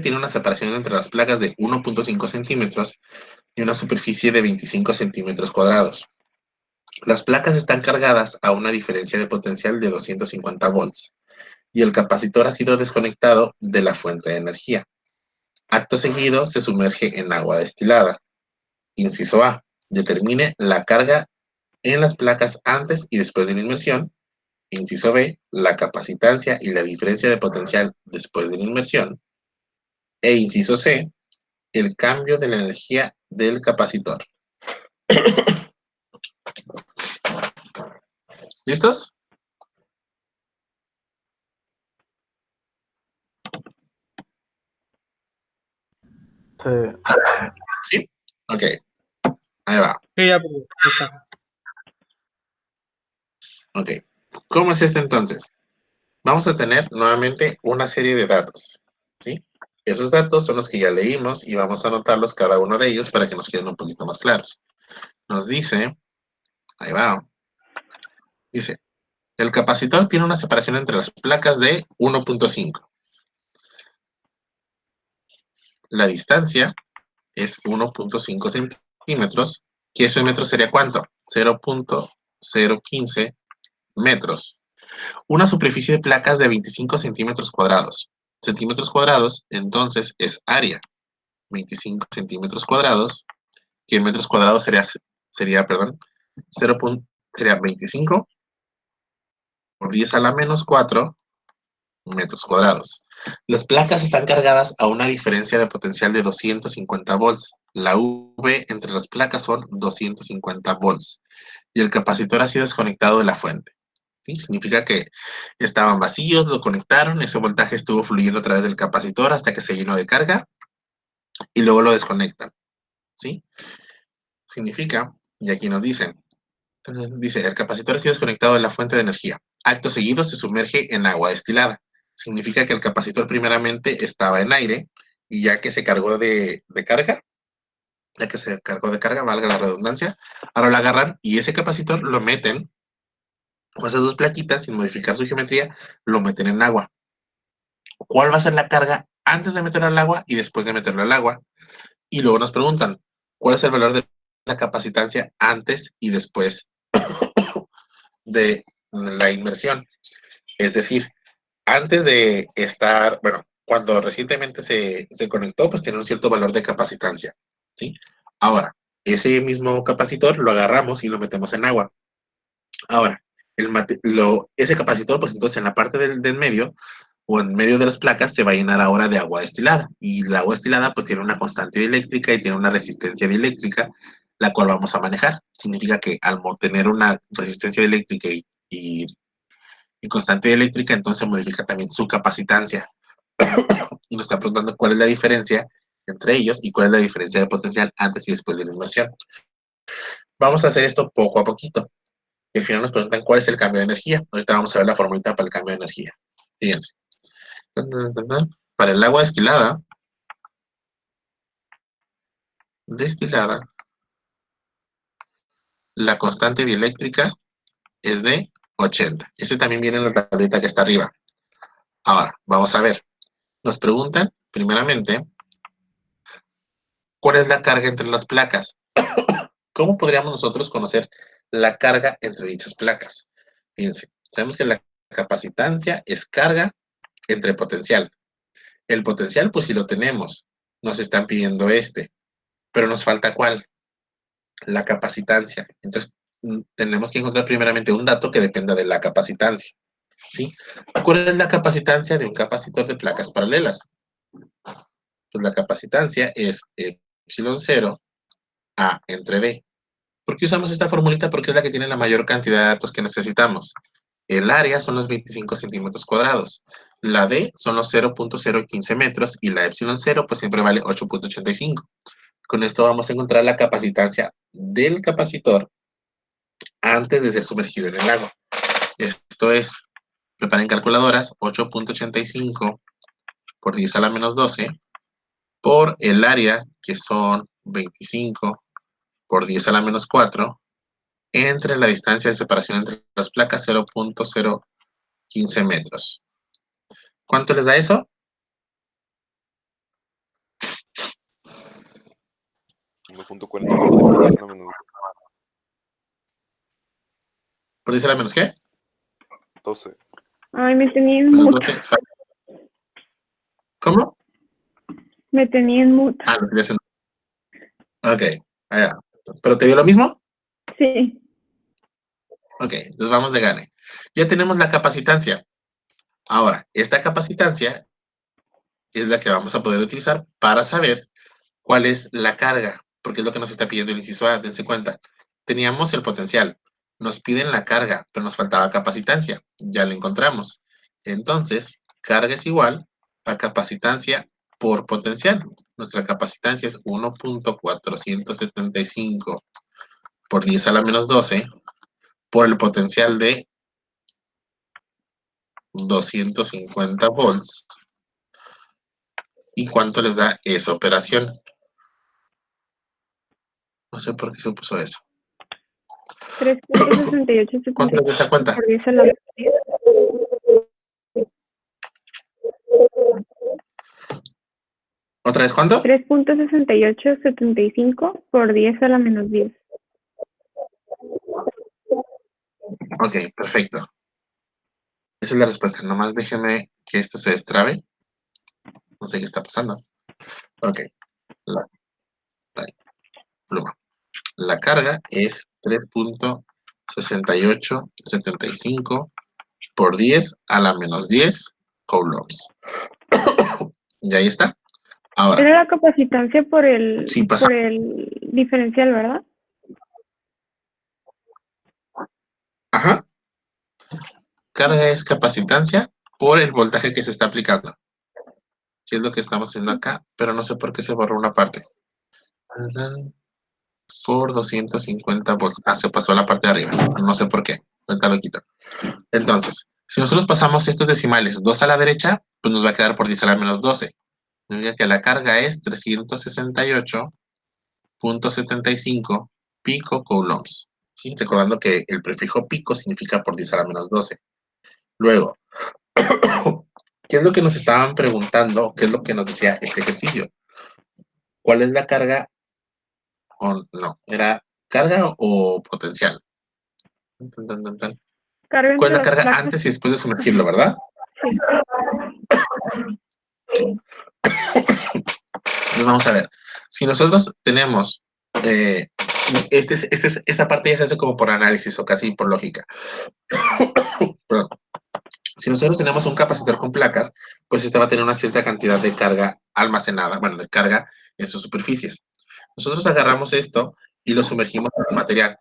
tiene una separación entre las placas de 1.5 centímetros y una superficie de 25 centímetros cuadrados. Las placas están cargadas a una diferencia de potencial de 250 volts y el capacitor ha sido desconectado de la fuente de energía. Acto seguido, se sumerge en agua destilada. Inciso A. Determine la carga en las placas antes y después de la inmersión. Inciso B. La capacitancia y la diferencia de potencial después de la inmersión. E inciso C. El cambio de la energía del capacitor. ¿Listos? ¿Sí? Ok. Ahí va.
Sí, ya, pues, ahí está.
Ok. ¿Cómo es esto entonces? Vamos a tener nuevamente una serie de datos. ¿Sí? Esos datos son los que ya leímos y vamos a anotarlos cada uno de ellos para que nos queden un poquito más claros. Nos dice, ahí va. Dice, el capacitor tiene una separación entre las placas de 1.5. La distancia es 1.5 centímetros, que eso en metros sería ¿cuánto? 0.015 metros. Una superficie de placas de 25 centímetros cuadrados. Centímetros cuadrados, entonces, es área. 25 centímetros cuadrados, que en metros cuadrados sería 0. Sería 25 por 10 a la menos 4 metros cuadrados. Las placas están cargadas a una diferencia de potencial de 250 volts. La V entre las placas son 250 volts. Y el capacitor ha sido desconectado de la fuente. ¿Sí? Significa que estaban vacíos, lo conectaron, ese voltaje estuvo fluyendo a través del capacitor hasta que se llenó de carga y luego lo desconectan. ¿Sí? Significa, y aquí nos dicen, dice, el capacitor ha sido desconectado de la fuente de energía. Acto seguido se sumerge en agua destilada. Significa que el capacitor primeramente estaba en aire y ya que se cargó de carga, valga la redundancia, ahora lo agarran y ese capacitor lo meten, o esas dos plaquitas, sin modificar su geometría, lo meten en agua. ¿Cuál va a ser la carga antes de meterlo al agua y después de meterlo al agua? Y luego nos preguntan, ¿cuál es el valor de la capacitancia antes y después de la inmersión? Es decir, antes de estar, bueno, cuando recientemente se conectó, pues tiene un cierto valor de capacitancia, ¿sí? Ahora, ese mismo capacitor lo agarramos y lo metemos en agua. Ahora, ese capacitor, pues entonces en la parte del medio, o en medio de las placas, se va a llenar ahora de agua destilada. Y la agua destilada, pues tiene una constante dieléctrica y tiene una resistencia dieléctrica, la cual vamos a manejar. Significa que al tener una resistencia dieléctrica y constante eléctrica, entonces modifica también su capacitancia. Y nos está preguntando cuál es la diferencia entre ellos y cuál es la diferencia de potencial antes y después de la inmersión. Vamos a hacer esto poco a poquito. Y al final nos preguntan cuál es el cambio de energía. Ahorita vamos a ver la formulita para el cambio de energía. Fíjense. Para el agua destilada, la constante dieléctrica es de 80. Ese también viene en la tableta que está arriba. Ahora, vamos a ver. Nos preguntan, primeramente, ¿cuál es la carga entre las placas? ¿Cómo podríamos nosotros conocer la carga entre dichas placas? Fíjense, sabemos que la capacitancia es carga entre potencial. El potencial, pues si lo tenemos, nos están pidiendo pero nos falta ¿cuál? La capacitancia. Entonces, tenemos que encontrar primeramente un dato que dependa de la capacitancia. ¿Sí? ¿Cuál es la capacitancia de un capacitor de placas paralelas? Pues la capacitancia es epsilon 0 A entre B. ¿Por qué usamos esta formulita? Porque es la que tiene la mayor cantidad de datos que necesitamos. El área son los 25 centímetros cuadrados. La D son los 0.015 metros y la epsilon 0 pues siempre vale 8.85. Con esto vamos a encontrar la capacitancia del capacitor antes de ser sumergido en el agua. Esto es, preparen calculadoras, 8.85 por 10 a la menos 12 por el área, que son 25 por 10 a la menos 4, entre la distancia de separación entre las placas, 0.015 metros. ¿Cuánto les da eso?
1.47 por 10 a la menos
¿Por 10 a la menos qué?
12.
Ay, me tenía en
Menos
mute.
12. ¿Cómo?
Me tenía en mute.
Ah, lo quería hacer. Ok, allá. ¿Pero te dio lo mismo?
Sí.
Ok, entonces vamos de gane. Ya tenemos la capacitancia. Ahora, esta capacitancia es la que vamos a poder utilizar para saber cuál es la carga, porque es lo que nos está pidiendo el inciso A, dense cuenta. Teníamos el potencial, nos piden la carga, pero nos faltaba capacitancia, ya la encontramos. Entonces, carga es igual a capacitancia por potencial. Nuestra capacitancia es 1.475 por 10 a la menos 12 por el potencial de 250 volts. ¿Y cuánto les da esa operación? No sé por qué se puso eso.
3.6875
¿Cuánto les da esa cuenta?
por 10 a la menos 10.
¿Otra vez cuánto?
3.6875 por 10 a la menos 10.
Ok, perfecto. Esa es la respuesta. Nomás déjenme que esto se destrabe. No sé qué está pasando. Ok. Pluma. La carga es 3.6875 por 10 a la menos 10 coulombs. Y ahí está. Ahora,
Era la capacitancia por el,
sí pasa.
por el diferencial, ¿verdad?
Ajá. Carga es capacitancia por el voltaje que se está aplicando. Que es lo que estamos haciendo acá, pero no sé por qué se borró una parte. Por 250 volts. Ah, se pasó a la parte de arriba. No sé por qué. Ahorita lo quito. Entonces, si nosotros pasamos estos decimales 2 a la derecha, pues nos va a quedar por 10 a la menos 12. Significa que la carga es 368.75 pico coulombs. ¿Sí? Recordando que el prefijo pico significa por 10 a la menos 12. Luego, ¿qué es lo que nos estaban preguntando? ¿Qué es lo que nos decía este ejercicio? ¿Cuál es la carga? O no, ¿era carga o potencial?
Carga
¿Cuál
entre
es la
las
carga
placas.
antes y después de sumergirlo, verdad? Entonces vamos a ver. Si nosotros tenemos, esa parte ya se hace como por análisis o casi por lógica. Perdón. Si nosotros tenemos un capacitor con placas, pues este va a tener una cierta cantidad de carga almacenada, bueno, de carga en sus superficies. Nosotros agarramos esto y lo sumergimos en un material.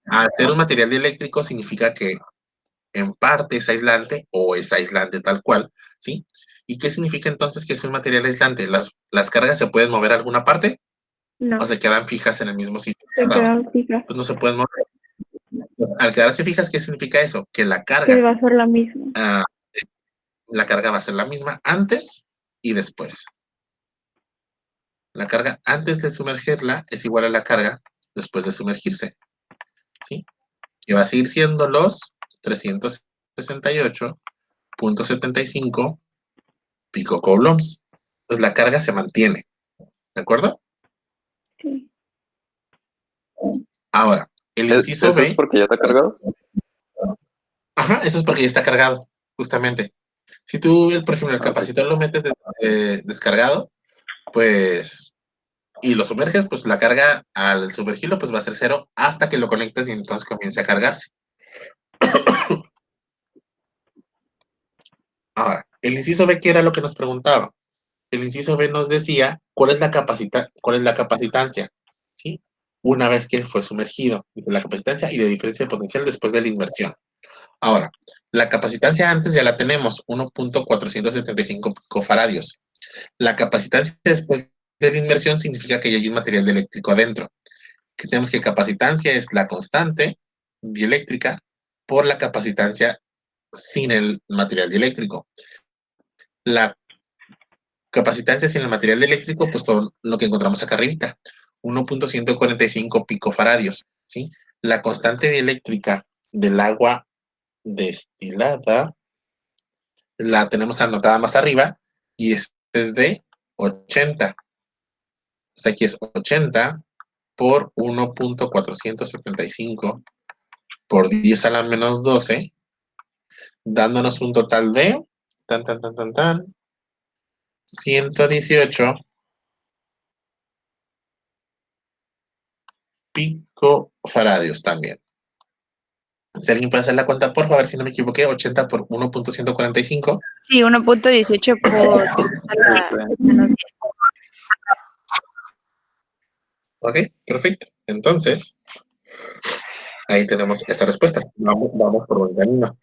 Al ser un material dieléctrico significa que en parte es aislante o es aislante tal cual, ¿sí? ¿Y qué significa entonces que es un material aislante? ¿Las cargas se pueden mover a alguna parte
No,
o se quedan fijas en el mismo sitio?
se quedan fijas.
Pues no se pueden mover. Al quedarse fijas, ¿qué significa eso? Que la
Que
carga,
va a ser la misma.
la carga va a ser la misma antes y después. La carga antes de sumergirla es igual a la carga después de sumergirse, ¿sí? Que va a seguir siendo los 368.75 pico coulombs. Pues la carga se mantiene, ¿de acuerdo?
Sí.
Ahora, el inciso
¿Eso es
B,
porque ya está cargado?
ajá, eso es porque ya está cargado, justamente. Si tú, por ejemplo, el
Ah, ok.
capacitor lo metes descargado, pues, y lo sumerges, pues la carga al sumergirlo, pues va a ser 0 hasta que lo conectes y entonces comience a cargarse. Ahora, el inciso B, ¿qué era lo que nos preguntaba? El inciso B nos decía cuál es la capacitancia, ¿sí? Una vez que fue sumergido, la capacitancia y la diferencia de potencial después de la inmersión. Ahora, la capacitancia antes ya la tenemos, 1.475 picofaradios. La capacitancia después de la inmersión significa que ya hay un material eléctrico adentro. Que tenemos que capacitancia es la constante dieléctrica por la capacitancia sin el material dieléctrico. La capacitancia sin el material eléctrico, pues todo lo que encontramos acá arriba, 1.145 picofaradios, ¿sí? La constante dieléctrica del agua destilada la tenemos anotada más arriba y es de 80. O sea, aquí es 80 por 1.475 por 10 a la menos 12, dándonos un total de 118 picofaradios también. Si alguien puede hacer la cuenta, por favor, si no me equivoqué, 80 por 1.145.
Sí, 1.18 por menos 10.
Ok, perfecto. Entonces, ahí tenemos esa respuesta. Vamos por buen camino.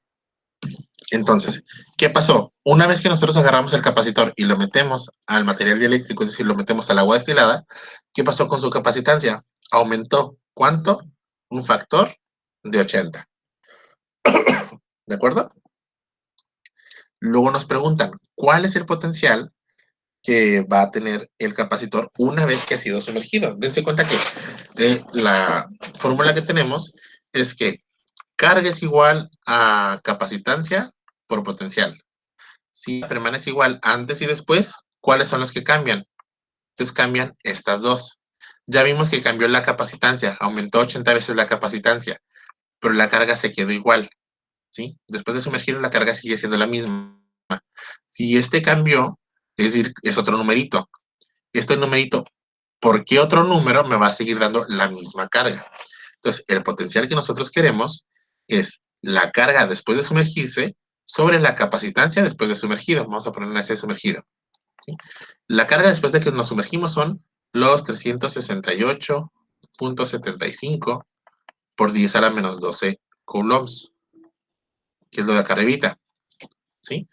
Entonces, ¿qué pasó? Una vez que nosotros agarramos el capacitor y lo metemos al material dieléctrico, es decir, lo metemos al agua destilada, ¿qué pasó con su capacitancia? Aumentó. ¿Cuánto? Un factor de 80. ¿De acuerdo? Luego nos preguntan, ¿cuál es el potencial que va a tener el capacitor una vez que ha sido sumergido? Dense cuenta que la fórmula que tenemos es que carga es igual a capacitancia por potencial. Si permanece igual antes y después, ¿cuáles son los que cambian? Entonces cambian estas dos. Ya vimos que cambió la capacitancia, aumentó 80 veces la capacitancia, pero la carga se quedó igual, ¿sí? Después de sumergirlo, la carga sigue siendo la misma. Si este cambió, es decir, es otro numerito. Este numerito, ¿por qué otro número me va a seguir dando la misma carga? Entonces, el potencial que nosotros queremos es la carga después de sumergirse sobre la capacitancia después de sumergido. Vamos a poner una S de sumergido. ¿Sí? La carga después de que nos sumergimos son los 368.75 por 10 a la menos 12 coulombs, que es lo de acá arribita. ¿Sí?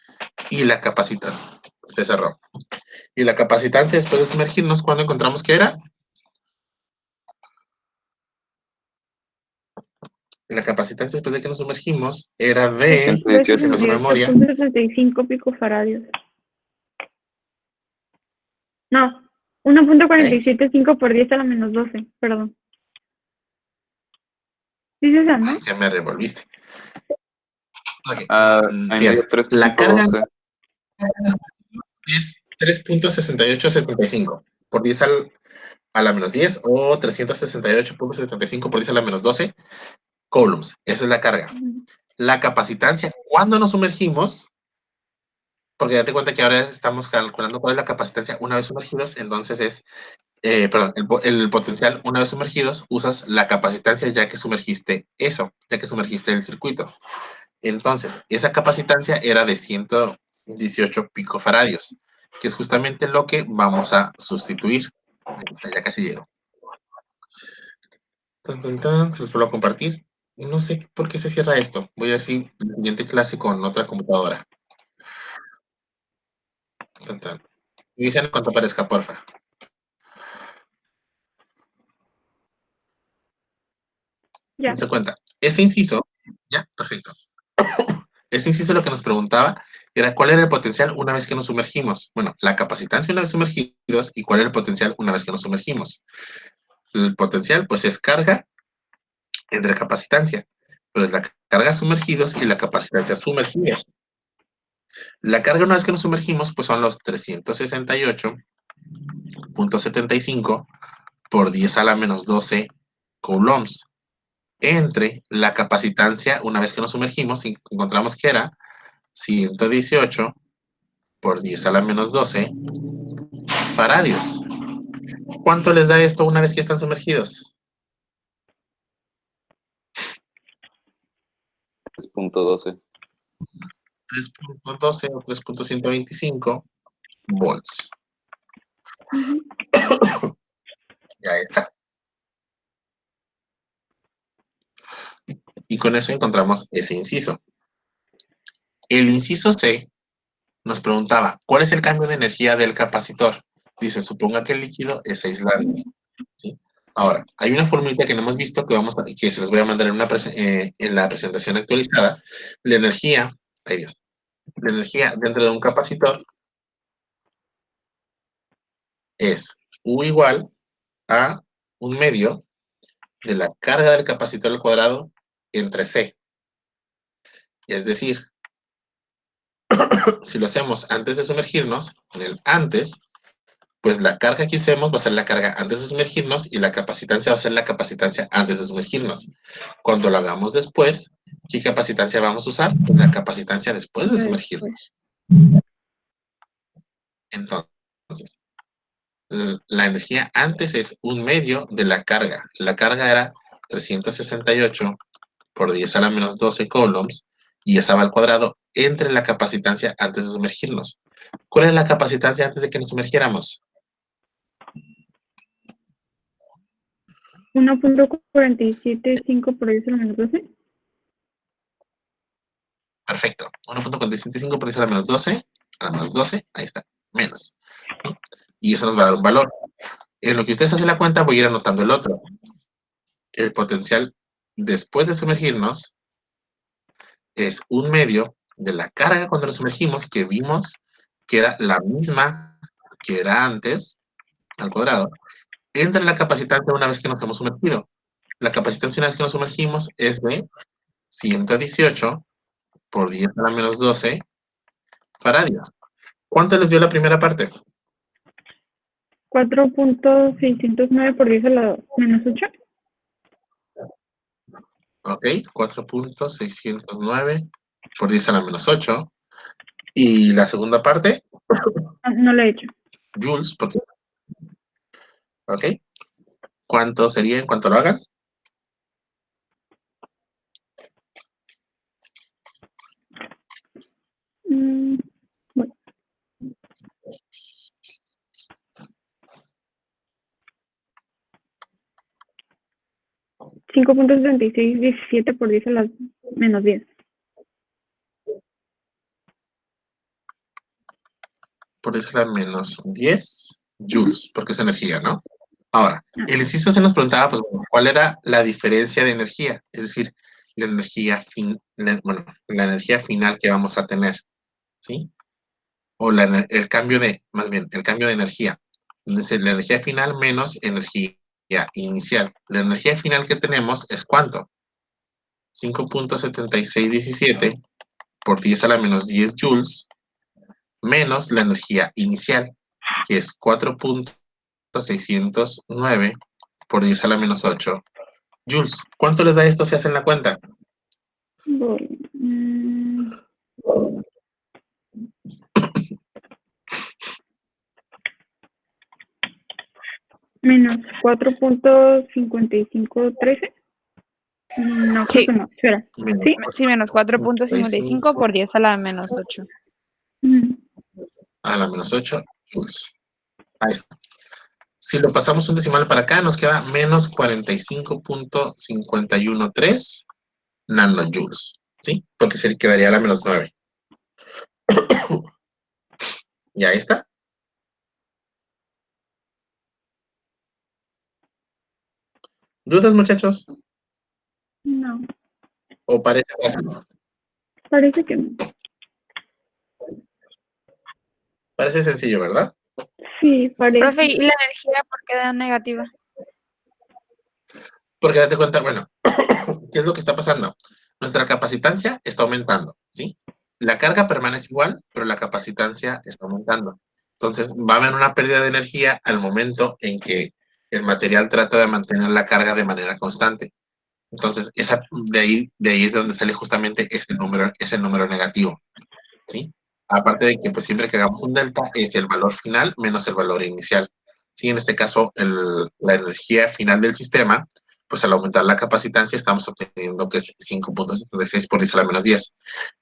Y la capacitancia se cerró. Y la capacitancia después de sumergirnos, ¿cuándo encontramos que era? La capacitancia después de que nos sumergimos era de,
Entre
no su memoria,
18.65 picofaradios. No, 1.475 por 10 a la menos 12, perdón. ¿Dices esa, no?
Ay, ya me revolviste. Okay.
ahí me dio
Fíjate, la carga
3.12.
es 3.6875 por 10 a la menos 10 o 368.75 por 10 a la menos 12 coulombs. Esa es la carga. La capacitancia, cuando nos sumergimos, porque date cuenta que ahora estamos calculando cuál es la capacitancia una vez sumergidos, entonces es, perdón, el potencial una vez sumergidos, usas la capacitancia ya que sumergiste eso, ya que sumergiste el circuito. Entonces, esa capacitancia era de 118 picofaradios, que es justamente lo que vamos a sustituir. Ya casi llego. Se los vuelvo a compartir. No sé por qué se cierra esto. Voy a decir la siguiente clase con otra computadora. Me dicen cuánto aparezca, porfa.
Ya.
Se cuenta. Ese inciso, ya, perfecto. Ese inciso lo que nos preguntaba era cuál era el potencial una vez que nos sumergimos. Bueno, la capacitancia una vez sumergidos y cuál era el potencial una vez que nos sumergimos. El potencial, pues, es carga entre capacitancia, pero es la carga sumergidos y la capacitancia sumergida. La carga una vez que nos sumergimos, pues son los 368.75 por 10 a la menos 12 coulombs. Entre la capacitancia, una vez que nos sumergimos, encontramos que era 118 por 10 a la menos 12 faradios. ¿Cuánto les da esto una vez que están sumergidos?
3.12.
3.12 o 3.125 volts. Ya está. Y con eso encontramos ese inciso. El inciso C nos preguntaba, ¿cuál es el cambio de energía del capacitor? Dice, suponga que el líquido es aislante. ¿Sí? Ahora, hay una formulita que no hemos visto que se les voy a mandar en la presentación actualizada. La energía, la energía dentro de un capacitor es U igual a un medio de la carga del capacitor al cuadrado entre C. Es decir, si lo hacemos antes de sumergirnos, en el antes, pues la carga que usemos va a ser la carga antes de sumergirnos y la capacitancia va a ser la capacitancia antes de sumergirnos. Cuando lo hagamos después, ¿qué capacitancia vamos a usar? Pues la capacitancia después de sumergirnos. Entonces, la energía antes es un medio de la carga. La carga era 368 por 10 a la menos 12 coulombs y esa va al cuadrado entre la capacitancia antes de sumergirnos. ¿Cuál es la capacitancia antes de que nos sumergiéramos?
1.475 por 10 a la menos 12.
Perfecto. 1.475 por 10 a la menos 12. A la menos 12, ahí está. Menos. ¿Sí? Y eso nos va a dar un valor. En lo que ustedes hacen la cuenta, voy a ir anotando el otro. El potencial después de sumergirnos es 1/2 de la carga cuando nos sumergimos, que vimos que era la misma que era antes, al cuadrado, entre la capacitancia una vez que nos hemos sumergido. La capacitancia una vez que nos sumergimos es de 118 por 10 a la menos 12 faradios. ¿Cuánto les dio la primera parte?
4.609 por 10 a la menos 8.
Ok, 4.609 por 10 a la menos 8. Y la segunda parte,
No lo he hecho.
joules, porque... Ok. ¿Cuánto sería en cuanto lo hagan?
Bueno. 5.7617 por 10 a la menos 10.
Por 10 a la menos 10 joules, porque es energía, ¿no? Ahora, el inciso se nos preguntaba, pues, ¿cuál era la diferencia de energía? Es decir, la energía la energía final que vamos a tener, ¿sí? O el cambio de, más bien, el cambio de energía. Entonces, la energía final menos energía inicial. La energía final que tenemos es ¿cuánto? 5.7617 por 10 a la menos 10 joules menos la energía inicial, que es 4.609 por 10 a la menos 8 joules. ¿Cuánto les da esto si hacen la cuenta?
Menos 4.5513. No, creo
Sí.
que no. Espera. ¿Sí?
Sí, menos 4.55 por 10 a la menos 8.
A la menos 8 joules. Ahí está. Si lo pasamos un decimal para acá, nos queda menos 45.513 nanojoules, ¿sí? Porque se quedaría a la menos 9. ¿Ya está? ¿Dudas, muchachos?
No.
¿O parece fácil?
Parece que no.
Parece sencillo, ¿verdad?
Sí, parece.
Profe, ¿y la energía por qué da negativa?
Porque date cuenta, bueno, ¿qué es lo que está pasando? Nuestra capacitancia está aumentando, ¿sí? La carga permanece igual, pero la capacitancia está aumentando. Entonces, va a haber una pérdida de energía al momento en que el material trata de mantener la carga de manera constante. Entonces, de ahí es de donde sale justamente ese número negativo, ¿sí? Aparte de que pues, siempre que hagamos un delta es el valor final menos el valor inicial. ¿Sí? En este caso, la energía final del sistema, pues al aumentar la capacitancia estamos obteniendo que es 5.76 por 10 a la menos 10.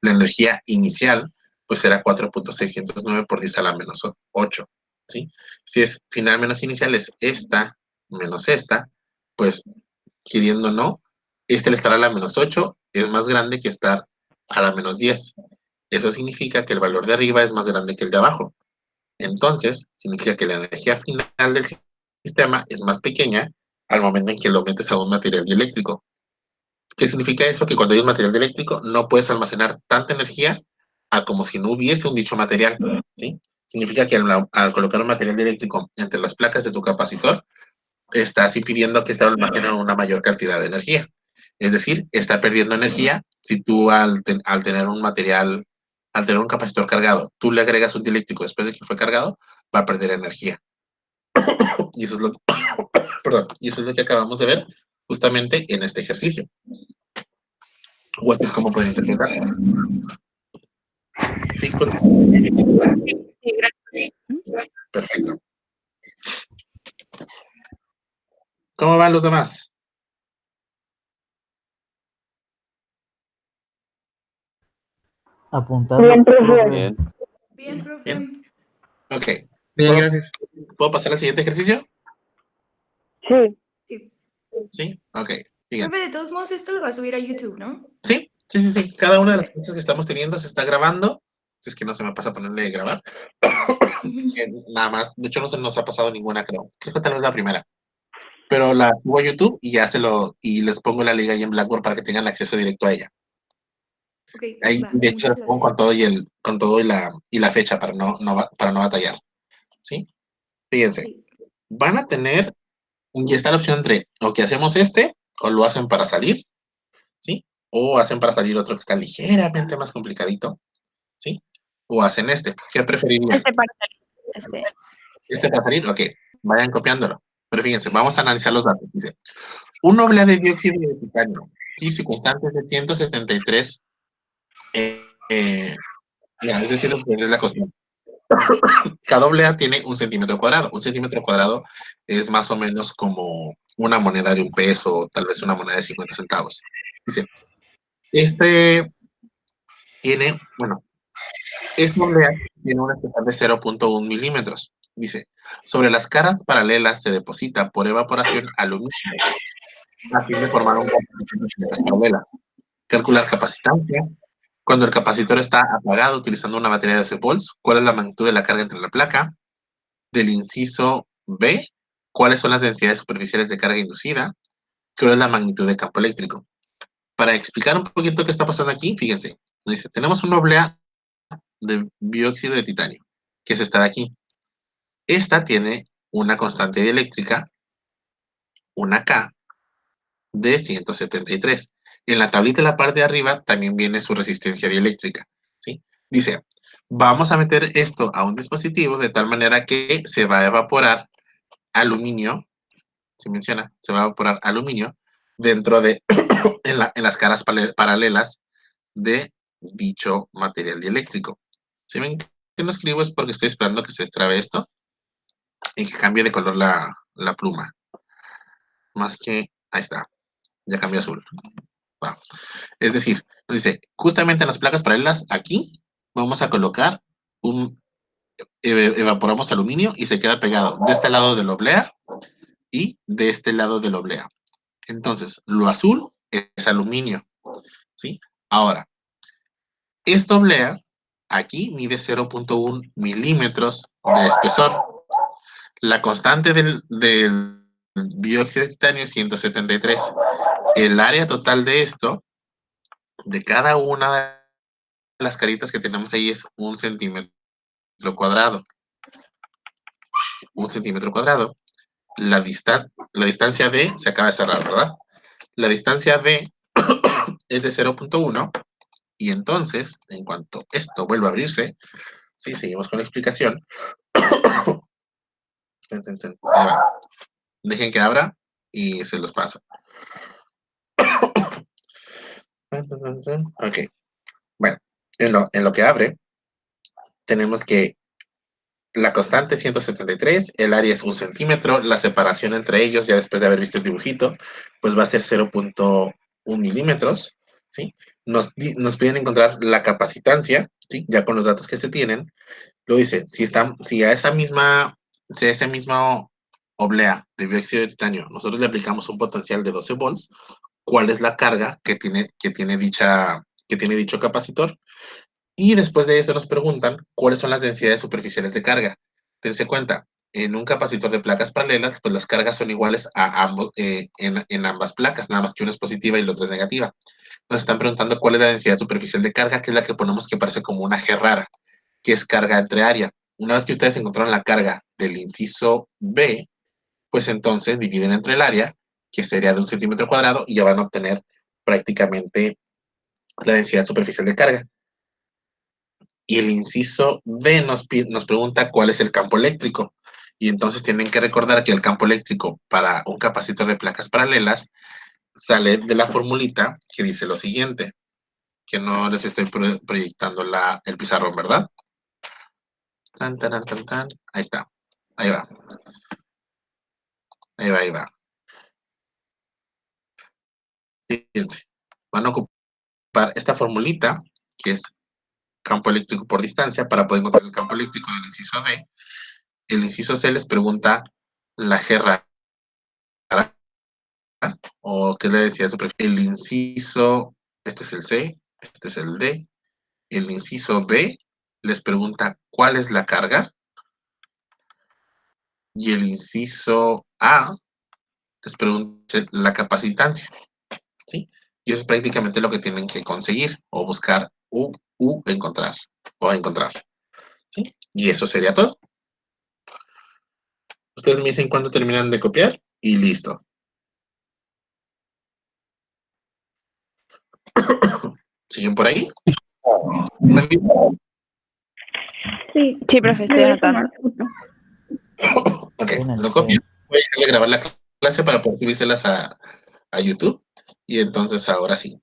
La energía inicial, pues era 4.609 por 10 a la menos 8. ¿Sí? Si es final menos inicial es esta menos esta, pues queriendo o no, el estar a la menos 8 es más grande que estar a la menos 10. Eso significa que el valor de arriba es más grande que el de abajo. Entonces, significa que la energía final del sistema es más pequeña al momento en que lo metes a un material dieléctrico. ¿Qué significa eso? Que cuando hay un material dieléctrico no puedes almacenar tanta energía a como si no hubiese un dicho material, ¿sí? Significa que al colocar un material dieléctrico entre las placas de tu capacitor, estás impidiendo que esta almacene una mayor cantidad de energía. Es decir, está perdiendo energía si tú al tener un material, al tener un capacitor cargado, tú le agregas un dieléctrico después de que fue cargado, va a perder energía. Y eso es lo, perdón, y eso es lo que acabamos de ver justamente en este ejercicio. O esto es como puede interpretarse. Sí,
Sí, gracias.
perfecto. ¿Cómo van los demás?
Apuntando.
Bien, profe.
Bien.
Bien, profe.
Bien. Ok.
Bien, gracias.
¿Puedo pasar al siguiente ejercicio?
Sí.
Sí.
Sí. Ok. Fíjense.
Profe, de todos modos, esto lo va a subir a YouTube, ¿no?
Sí, Sí. Cada una de las cosas que estamos teniendo se está grabando. Si es que no se me pasa ponerle grabar. Nada más. De hecho, no se nos ha pasado ninguna, creo. Creo que tal vez la primera. Pero la subo a YouTube y ya y les pongo la liga ahí en Blackboard para que tengan acceso directo a ella.
Ok,
Ahí,
va,
de hecho,
muchas
les pongo
gracias.
con todo y la fecha para para no batallar. ¿Sí? Fíjense.
Sí,
Van a tener, y está la opción entre, o que hacemos o lo hacen para salir, ¿sí? O hacen para salir otro que está ligeramente más complicadito, ¿sí? O hacen ¿Qué preferirían? Para salir, ok, vayan copiándolo. Pero fíjense, vamos a analizar los datos. Dice, un oblea de dióxido de titanio, ¿sí? Su constante es de 173, es decir, es la constante. Cada oblea tiene 1 centímetro cuadrado. 1 centímetro cuadrado es más o menos como una moneda de 1 peso, o tal vez una moneda de 50 centavos. Dice, tiene, bueno, esta oblea tiene una espesor de 0.1 milímetros. Dice, sobre las caras paralelas se deposita por evaporación aluminio a fin de formar un capacitor paralelas. Calcular capacitancia. Cuando el capacitor está apagado utilizando una batería de 12 volts, ¿cuál es la magnitud de la carga entre la placa? Del inciso B, ¿cuáles son las densidades superficiales de carga inducida? ¿Cuál es la magnitud de campo eléctrico? Para explicar un poquito qué está pasando aquí, fíjense, dice, tenemos una oblea de dióxido de titanio, que es esta de aquí. Esta tiene una constante dieléctrica, una K, de 173. En la tablita de la parte de arriba también viene su resistencia dieléctrica, ¿sí? Dice, vamos a meter esto a un dispositivo de tal manera que se va a evaporar aluminio, se menciona, se va a evaporar aluminio dentro de, en las caras paralelas de dicho material dieléctrico. Si ven que no escribo es porque estoy esperando que se extrabe esto y que cambie de color la pluma. Más que, ahí está, ya cambió azul. Wow. Es decir, nos dice, justamente en las placas paralelas, aquí, vamos a colocar evaporamos aluminio y se queda pegado de este lado de la oblea y de este lado de la oblea. Entonces, lo azul es aluminio, ¿sí? Ahora, esta oblea aquí mide 0.1 milímetros de espesor. La constante del dióxido de titanio es 173. El área total de esto, de cada una de las caritas que tenemos ahí, es 1 centímetro cuadrado. 1 centímetro cuadrado. La distancia D se acaba de cerrar, ¿verdad? La distancia D es de 0.1 y entonces, en cuanto esto vuelva a abrirse, sí, seguimos con la explicación. Ahí va. Dejen que abra y se los paso. Ok. Bueno, en lo que abre, tenemos que la constante es 173, el área es 1 centímetro, la separación entre ellos, ya después de haber visto el dibujito, pues va a ser 0.1 milímetros, ¿sí? Nos piden encontrar la capacitancia, ¿sí? Ya con los datos que se tienen, lo dice, si a esa misma oblea de dióxido de titanio nosotros le aplicamos un potencial de 12 volts, ¿cuál es la carga que tiene dicho capacitor? Y después de eso nos preguntan cuáles son las densidades superficiales de carga. Dense cuenta, en un capacitor de placas paralelas, pues las cargas son iguales a ambos, en ambas placas, nada más que una es positiva y la otra es negativa. Nos están preguntando cuál es la densidad superficial de carga, que es la que ponemos que parece como una G rara, que es carga entre área. Una vez que ustedes encontraron la carga del inciso B, pues entonces dividen entre el área, que sería de 1 centímetro cuadrado, y ya van a obtener prácticamente la densidad superficial de carga. Y el inciso D nos pregunta cuál es el campo eléctrico. Y entonces tienen que recordar que el campo eléctrico para un capacitor de placas paralelas sale de la formulita que dice lo siguiente, que no les estoy proyectando el pizarrón, ¿verdad? Tan, tan, tan, tan. Ahí está. Ahí va. Ahí va. Fíjense. Van a ocupar esta formulita, que es campo eléctrico por distancia, para poder encontrar el campo eléctrico del inciso D. El inciso C les pregunta la G rara, o qué es la densidad superficial. El inciso, este es el C, Este es el D. El inciso B les pregunta cuál es la carga. Y el inciso A les pregunta la capacitancia. ¿Sí? Y eso es prácticamente lo que tienen que conseguir o buscar encontrar. ¿Sí? Y eso sería todo. Ustedes me dicen cuándo terminan de copiar y listo. ¿Siguen por ahí? ¿Están bien?
Sí,
Sí, profe,
me
estoy
voy a
anotando.
tomar foto.
Ok, lo copio. Voy a dejarle grabar la clase para poder subírselas a YouTube. Y entonces ahora sí.